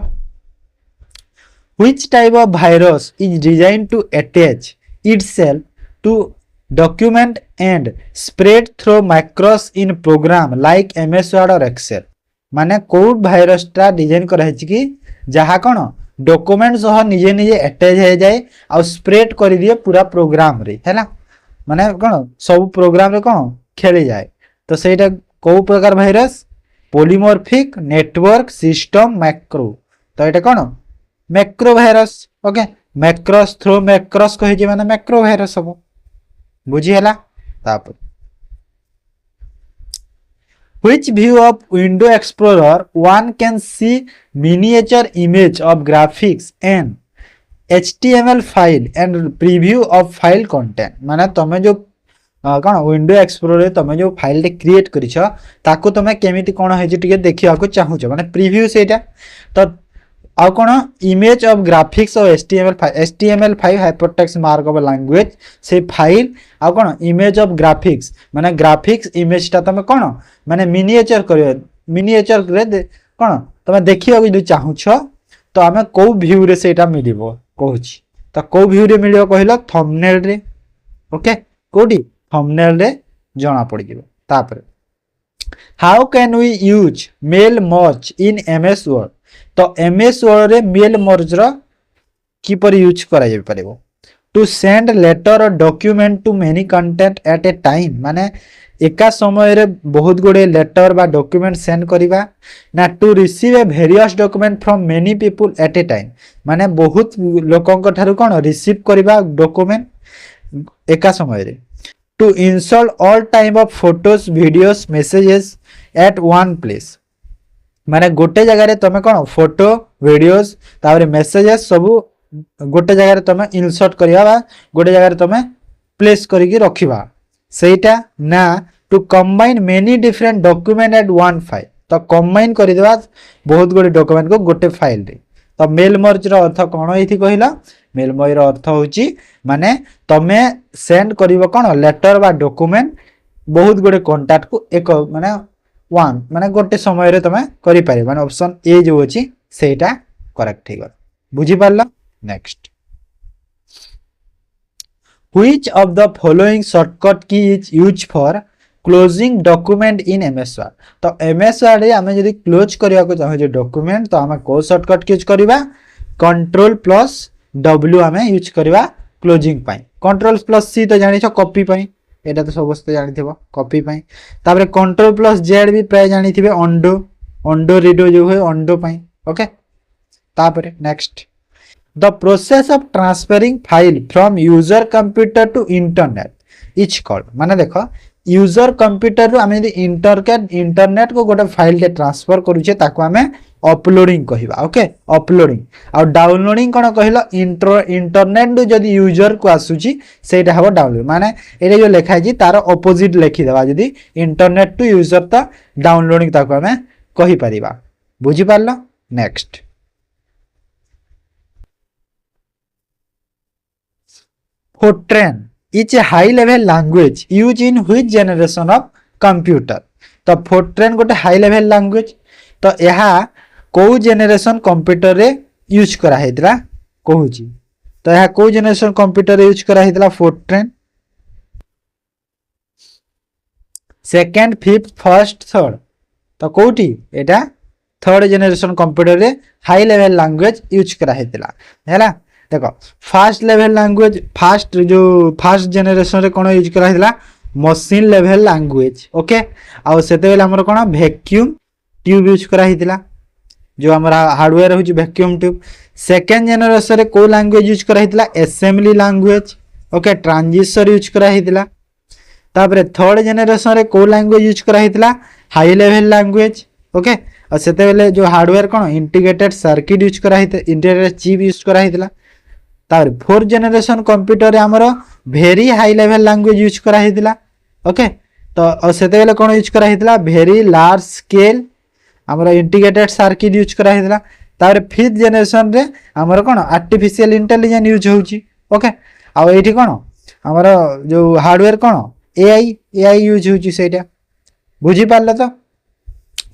which type of virus is designed to attach itself to document and spread through macros in program like MS Word or Excel। माने कोड वायरस टा डिजाइन कर है कि जहा कोन डॉक्यूमेंट सह निजे निजे अटैच हो जाए और स्प्रेड कर दिए पूरा प्रोग्राम रे हैला। माने कोन सब प्रोग्राम रे कोन खेली जाए। तो सेटा को प्रकार virus polymorphic network system macro. तो एटा कोन macro virus. Okay macros through macros कहि जे माने मैक्रो वायरस सब। बुझी हला तापर which view of window explorer one can see miniature image of graphics and html file and preview of file content माने तमे जो कौन विंडो एक्सप्लोरर तुम जो फाइल क्रिएट कर तुम केमी कौन है देखा चाहूच माने प्रीव्यू से तो आउ कौन इमेज ऑफ ग्राफिक्स और HTML5 हाइपरटेक्स्ट मार्कअप लैंग्वेज से फाइल आउ कौन इमेज ऑफ ग्राफिक्स माने ग्राफिक्स इमेज टा तुम कौन माने मिनिएचर कौन तुम देखा जो चाहूच तो आम कौ व्यू रे सेटा मिलिबो कहूची तो कौ व्यू रे मिलिबो कहलो थंबनेल रे ओके कोडी थंबनेल रे जाना पड़ जिवो तापर how can we use mail merge in MS word तो MS वर्ड रे मेल मर्ज रो किपर यूज करा जाय परबो to send letter or document to many content at a time माने एका समय रे बहुत गुडे लेटर बा डॉक्यूमेंट सेंड करिबा ना to receive a various document from many people at a time माने बहुत लोकन को थारु कोन रिसीव करिबा डॉक्यूमेंट एका समय रे to install all type of photos videos messages at one place माने गोटे जगह रे तमे कोन फोटो वीडियोस तारे मेसेजेस सब गोटे जगह रे तमे इंसर्ट करिया बा गोटे जगह रे तमे प्लेस करिके रखिबा सेटा ना to combine many different document at one file तो कंबाइन करि देबा बहुत गोटे डॉक्यूमेंट को गोटे फाइल रे तो मेल मर्ज रो अर्थ कोन एथि कहिला मेल मर्ज रो अर्थ होची माने तमे सेंड करिवो कोन लेटर बा डॉक्यूमेंट बहुत गोटे कांटेक्ट को एक माने वन माने गोटे समय रे तमे करि पारे माने ऑप्शन ए जो अछि सेटा करेक्ट हे गल बुझी पारला next which of the following shortcut key is used for closing document in MS Word तो MS Word रे हमें यदि क्लोज करिया को चाहे जे डॉक्यूमेंट तो हमें को शॉर्टकट यूज करबा Ctrl+W हमें यूज करबा क्लोजिंग पाई Ctrl+C तो जानि छ कॉपी पाई एटा तो सबस्त जानि थिबो कॉपी पाई तापर Ctrl+Z भी प्राय जानि थिबे अंडो रीडो जो है अंडो पाई ओके तापर next The process of transferring file from user computer to internet is called माने देखो यूजर कंप्यूटर रु आमे इंटरनेट को गोटे फाइल के ट्रांसफर करूचे ताको आमे अपलोडिंग कहिबा ओके अपलोडिंग आ डाउनलोडिंग कोन कहिलो इंटरनेट रु जदी यूजर को आसुची सेटा हबो डाउनलोड माने एले जो लिखा है तार ऑपोजिट लिखि देबा जदी इंटरनेट टू यूजर तो डाउनलोडिंग ताको आमे कहि परिबा बुझी पारलो next Fortran is a high level language used in which generation of computer तो Fortran गोटे हाई लेवल लैंग्वेज तो यह को जेनेरेशन कंप्यूटर रे यूज करा हेतला कहूची तो यह को जेनेरेशन कंप्यूटर रे यूज करा हेतला Fortran second fifth first third तो कोठी एटा थर्ड जेनेरेशन कंप्यूटर रे हाई लेवल लैंग्वेज यूज करा हेतला हैला देखो fast level language fast generation रे कोन यूज करा हितला मशीन लेवल लैंग्वेज ओके आ सेते बेले हमर कोन वैक्यूम ट्यूब यूज करा हितला जो हमरा हार्डवेयर होची वैक्यूम ट्यूब सेकंड जेनेरेशन रे को लैंग्वेज यूज करा हितला assembly language okay transistor use करा हितला तापरे थर्ड जेनेरेशन रे को लैंग्वेज यूज करा हितला हाई लेवल लैंग्वेज ओके आ सेते बेले जो हार्डवेयर कोन इंटीग्रेटेड सर्किट यूज करा हित इंटीग्रेटेड चिप यूज करा हितला तार फोर्थ जेनेरेशन कंप्यूटर हमरो very high level language use करा हितला ओके तो सेते बेले कोन यूज करा हितला वेरी लार्ज स्केल हमरो इंटीग्रेटेड सर्किट यूज करा हितला तार फिफ्थ जेनेरेशन रे हमरो कोन आर्टिफिशियल इंटेलिजेंस यूज होउची ओके आ एठी कोन हमरो जो हार्डवेयर कोन एआई यूज होउची सेटा बुझी पारले तो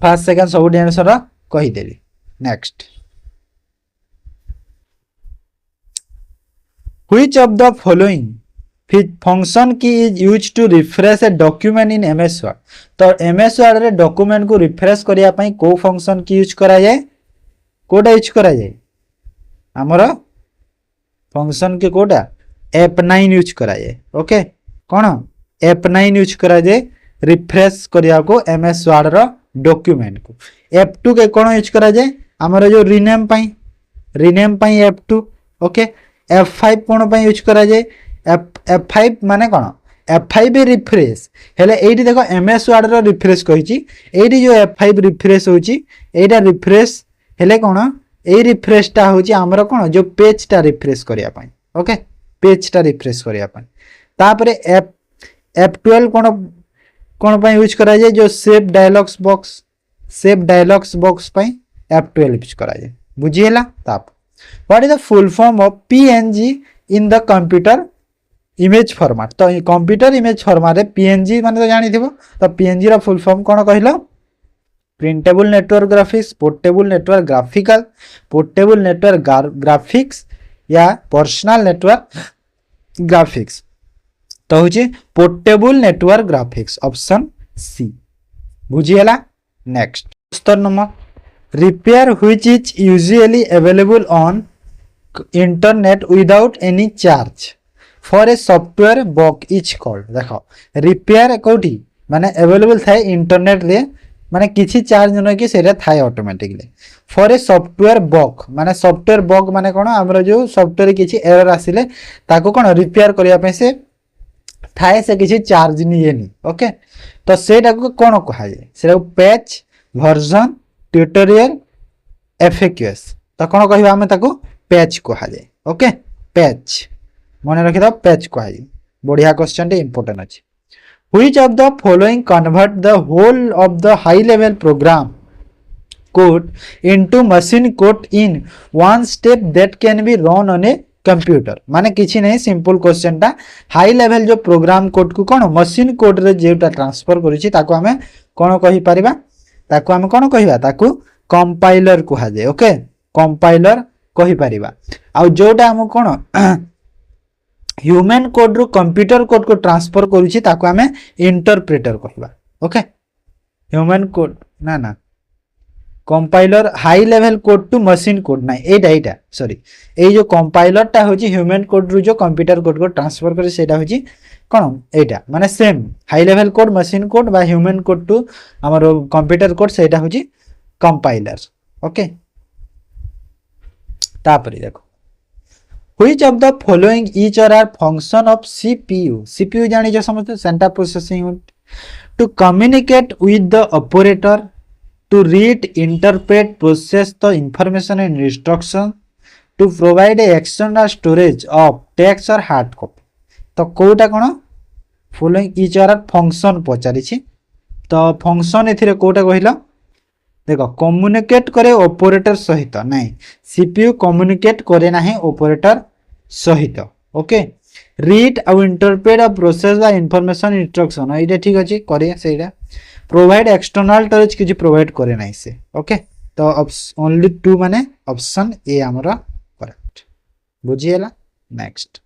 फर्स्ट सेकंड सब जेनेरेशन रा कहि देली next Which of the following function key is used to refresh a document in MS Word तो MS Word रे डॉक्यूमेंट को रिफ्रेश करिया पई को फंक्शन की यूज करा जाए कोडा यूज करा जाए हमरो फंक्शन के कोडा F9 यूज करा जाए ओके कोन F9 यूज करा जाए रिफ्रेश करिया को MS Word रो डॉक्यूमेंट को F2 के कोन यूज करा जाए हमरो जो रीनेम पई F2 ओके F5 कोन पई यूज करा जाए F5 माने कोन F5 रिफ्रेश हेले एठी देखो MS Word रो रिफ्रेश कहिची एठी जो F5 रिफ्रेश होची एटा रिफ्रेश हेले कोन ए रिफ्रेश टा होची हमरो कोन जो पेज टा रिफ्रेश करिया पई ओके पेज टा रिफ्रेश करिया पई तापरे F12 कोन कोन पई यूज करा जाय जो सेव डायलॉग्स बॉक्स पई F12 यूज करा जाय बुझिएला ताप what is the full form of PNG in the computer image format तो कंप्यूटर इमेज फॉर्मेट रे PNG माने तो जानि थिबो तो PNG रा फुल फॉर्म कोन कहिलो printable network graphics portable network graphical portable network graphics या पर्सनल नेटवर्क ग्राफिक्स तो होची portable network graphics option C बुझिएला next star number repair which is usually available on internet without any charge for a software bug is called देखो repair कोठी माने available थाए internet रे माने किछि चार्ज न कि सेटा थाए automatically for a software bug माने सॉफ्टवेयर बग माने कोन हमर जो सॉफ्टवेयर किछि एरर आसिले ताको कोन रिपेयर करिया पे से थाए से किछि चार्ज नियेनी ओके तो सेटा को कोन कहा जाय सेटा पैच वर्जन ट्यूटोरियल एफएक्यूएस तो कोन कहिबा हम ताको पैच कहा जाय ओके पैच मन रखि द पैच कहा जाय बढ़िया क्वेश्चन टे इंपोर्टेंट अछि Which of the following convert the whole of the high level program code into machine code in one step that can be run on a computer माने किछि नहीं सिंपल क्वेश्चन टा high level जो program code को कोन machine code रे जेटा transfer करिछि ताको हमें कोन कहि परिबा ताको हम कोन कहिबा ताको कंपाइलर कहा जाय ओके कंपाइलर कहि परिबा आ जोटा हम कोन ह्यूमन कोड रु कंप्यूटर कोड को ट्रांसफर करूछि ताको हमें इंटरप्रेटर कहबा ओके ह्यूमन कोड ना ना compiler high level code to machine code ना एटा सॉरी ए जो कंपाइलर टा होछि ह्यूमन कोड रु जो कंप्यूटर कोड को ट्रांसफर करे सेटा होछि कोन एटा माने same high level code machine code बा ह्यूमन कोड टू हमर कंप्यूटर कोड सेटा होछि कंपाइलर ओके तापरे देखो Which of the following each are function of CPU जानी जो समझते central processing unit to communicate with the operator to read interpret process the information and instruction to provide a external storage of text or hard copy तो कोटा कोन following each are function पचारि छि तो function एथिरे कोटा कहिला देखो communicate करे operator सहित नहीं CPU communicate करे नाही ऑपरेटर सहित ओके रीड और इंटरप्रेट अ प्रोसेस बा इंफॉर्मेशन इंस्ट्रक्शन एटा ठीक अछि करे सेटा प्रोवाइड एक्सटर्नल स्टोरेज किछि प्रोवाइड करे नाही से ओके तो ओनली 2 माने ऑप्शन ए हमरा करेक्ट बुझिएला next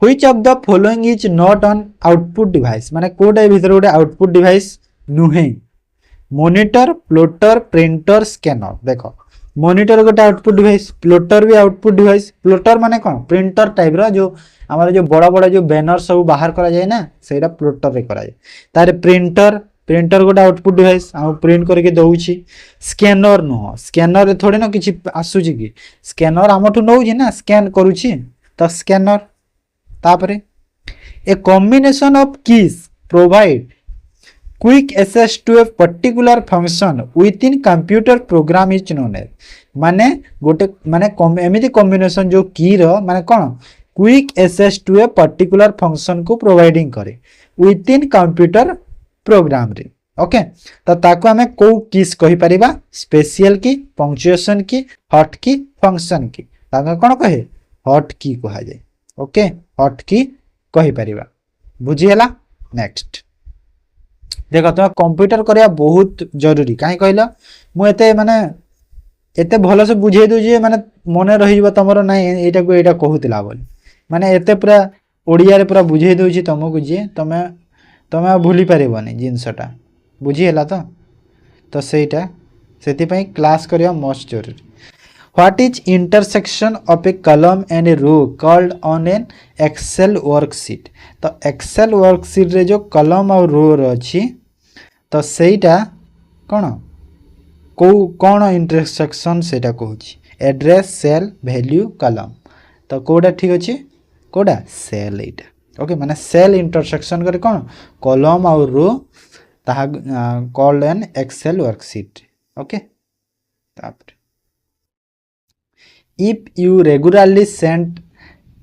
which of the following is not an output device माने कोडे भीतर गोटे आउटपुट डिवाइस नुहे मॉनिटर प्लॉटर प्रिंटर स्कैनर देखो मॉनिटर गोटे आउटपुट डिवाइस प्लॉटर भी आउटपुट डिवाइस प्लॉटर माने कोन प्रिंटर टाइप रो जो हमारे जो बड़ा बड़ा जो बैनर सब बाहर करा जाए ना सेटा प्लॉटर रे करा जाए तारे प्रिंटर गोटे आउटपुट डिवाइस आ प्रिंट करके दउछि स्कैनर नो स्कैनर रे थोड़े ना किछि आसुछि कि स्कैनर हमठु नउछि ना स्कैन करूछि तो स्कैनर तापरे a combination of keys provide quick access to a particular function within computer program is known as माने गोटे माने एमिति कॉम्बिनेशन जो की रो माने कोन quick access to a particular function को प्रोवाइडिंग करे विथ इन कंप्यूटर प्रोग्राम रे ओके तो ताको हमें को कीज कहि परिबा special key punctuation key hot key function key ताको कोन कहे हॉट की कहा जाय ओके हॉट की कहि परिबा बुझिएला नेक्स्ट देखो तुम कंप्यूटर करिया बहुत जरूरी काहे कहला मु एते माने एते भलो से बुझे दउ जे माने मने रहि जबा तमरो नै एटा को एटा कहूतिला बोली माने एते पूरा ओडिया रे पूरा बुझे दउ छी तुमको जे तमे भूली पारिबनी जिंसटा बुझी हैला तो सेटा सेति पई क्लास करिया मोस्ट जरूरी What is intersection of a column and a row called on an Excel worksheet? तो Excel worksheet रे जो column और row रही तो सेटा कौन intersection सेटा कहूँ एड्रेस सेल वैल्यू कॉलम तो कोडा ठीक अच्छे कोडा सेल एटा ओके माने सेल इंटरसेक्शन करे कोन कॉलम और रो ताहा called an Excel worksheet okay तापर if you regularly send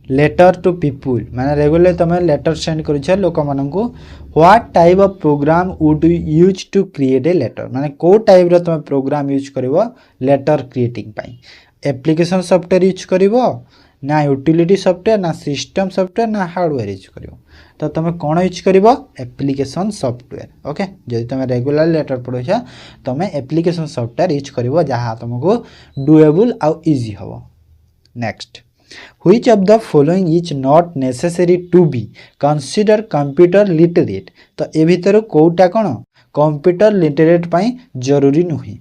letter to people माने रेगुलर तमे लेटर सेंड करिछ लोक माननकु what type of program would you use to create a letter माने को टाइप रो तमे प्रोग्राम यूज करिवो लेटर क्रिएटिंग पई एप्लिकेशन सॉफ्टवेयर यूज करिवो ना यूटिलिटी सॉफ्टवेयर ना सिस्टम सॉफ्टवेयर ना हार्डवेयर यूज करिवो तो तुम कौन यूज करिवो एप्लिकेशन सॉफ्टवेयर ओके जदि तुम रेगुलर लेटर पढोछ तुम एप्लिकेशन सॉफ्टवेयर यूज करिवो जहां तुमको डुएबल आ इजी हबो next Which of the following is not necessary to be considered computer literate तो ए भितर कोटा कोन कंप्यूटर लिटरेट पई जरूरी नुही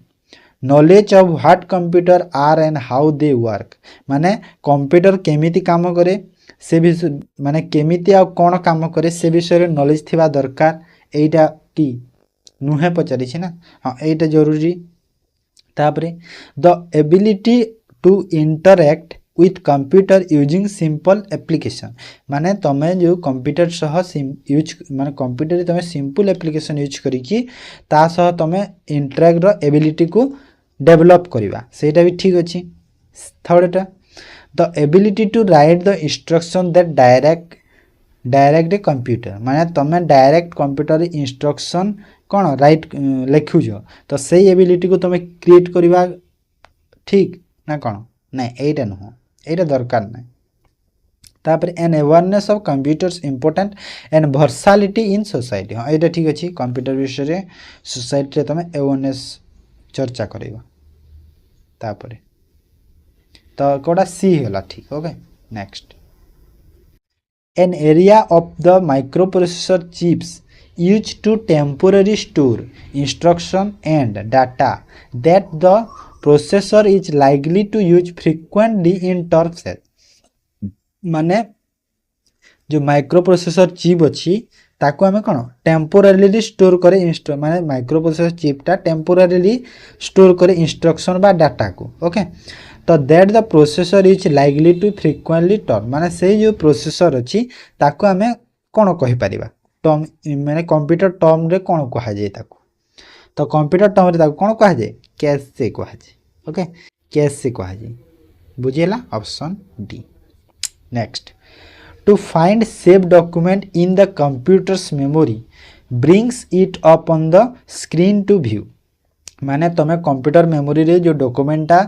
knowledge of what computer are and how they work माने कंप्यूटर केमिति काम करे से भी माने केमिति आ कोन काम करे से विषय नॉलेज थिबा दरकार एटा की नुहे पचारि छी ना हां एटा जरूरी तापरे the ability to interact with computer using simple application माने तमे जो कंप्यूटर सह यूज माने कंप्यूटर तमे सिंपल एप्लिकेशन यूज करी कि ता सह तमे इंटरैक्ट रो एबिलिटी को डेवलप करिवा सेटा भी ठीक अछि थर्डटा the ability to write the instruction that direct a computer माने तमे डायरेक्ट कंप्यूटर इंस्ट्रक्शन कोन राइट लिखुजो तो सेही एबिलिटी को तमे क्रिएट करिवा ठीक ना कोन नै एटा न एटा दरकार नै तापर an awareness of computers important and versatility in society हां एटा ठीक अछि कंप्यूटर विषय रे सोसाइटी रे तमे अवेयरनेस चर्चा करबा तापर तो कोडा सी होला ठीक okay next an area of the microprocessor chips used to temporarily store instruction and data that the processor is likely to use frequently in turkcell माने जो माइक्रो प्रोसेसर चिप अछि ताको हमें कोन टेम्पोररीली स्टोर करे इंस्टॉल माने microprocessor chip ता temporarily store करे इंस्ट्रक्शन बा डाटा को ओके तो that the processor is likely to frequently turn माने से जो प्रोसेसर अछि ताको हमें कोन कहि परिबा टर्म माने कंप्यूटर टर्म रे कोन कहा जाय ताको तो कंप्यूटर टर्म रे ताको कोन कहा जाय कैश से कहा जाय ओके कैश से कहा जाय बुझेला option D next to find save document in the computer's memory brings it up on the screen to view माने तमे कंप्यूटर मेमोरी रे जो डॉक्यूमेंटा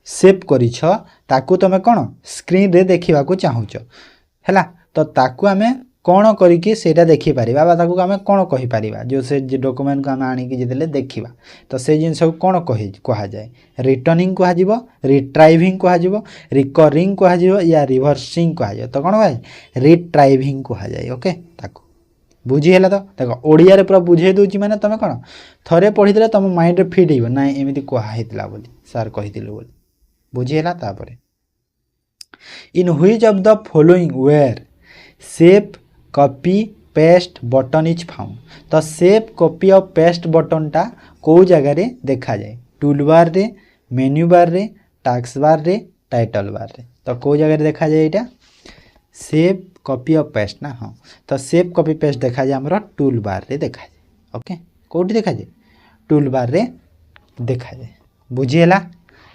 सेव करिछ ताकू तमे कोन स्क्रीन रे देखिबा को चाहूछ हैला तो ताकू हमें कोन करी कि सेटा देखि परिबा बा ताकू हमें कोन कहि परिबा जो से डॉक्यूमेंट को हम आनी कि जेदेले देखिबा तो से जिंस को कोन कहा जाय रिटर्निंग कहा जिवो रिट्राइविंग कहा जिवो रिकरिंग कहा जिवो या रिवर्सिंग कहा जाय तो कोन भाई रिट्राइविंग कहा जाय ओके ताकू बुझी हैला तो देखो ओडिया रे पूरा बुझे दोची माने तमे कोन थरे पढि देले तम माइंड रे फिट हिबो ना एमिति कहा हेतला बोली सर कहि दिले बोली बुझी हैला तापरे in which of the following where save copy paste button is found तो सेव कॉपी और पेस्ट बटन टा को जगह रे देखा जाए टूल बार रे मेन्यू बार रे टास्क बार रे टाइटल बार रे तो को जगह रे देखा जाए एटा सेव कॉपी और पेस्ट ना हाँ तो सेव कॉपी पेस्ट देखा जाए हमरा टूल बार रे देखा जाए ओके कोठी देखा जाए टूल बार रे देखा जाए बुझीला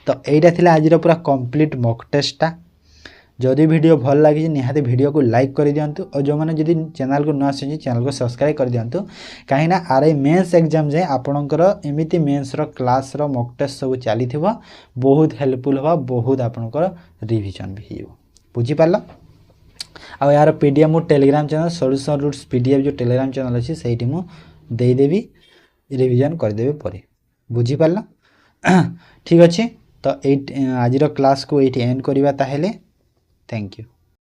तो एटा थिला आज पूरा कंप्लीट मॉक टेस्टा जदि वीडियो भल लगी निहाती वीडियो को लाइक कर दिंतु और जो मैंने जदि चैनल को नुआ सुझी चैनल को सब्सक्राइब कर दिंतु कहीं आरआई मेंस एग्जाम जाए आपणकर एमती मेंस रो क्लास रो मॉक टेस्ट सब चली बहुत हेल्पफुल होगा बहुत आपणकर रिवीजन भी हो बुझी पारल आ यार पीडीएफ मु Telegram channel solution roots PDF जो टेलीग्राम चैनल अच्छी से मु देदेवी रिवीजन करदेवी पर बुझी पारल ठीक अच्छे तो आज क्लास को ये एंड करवा ताहेले थैंक यू।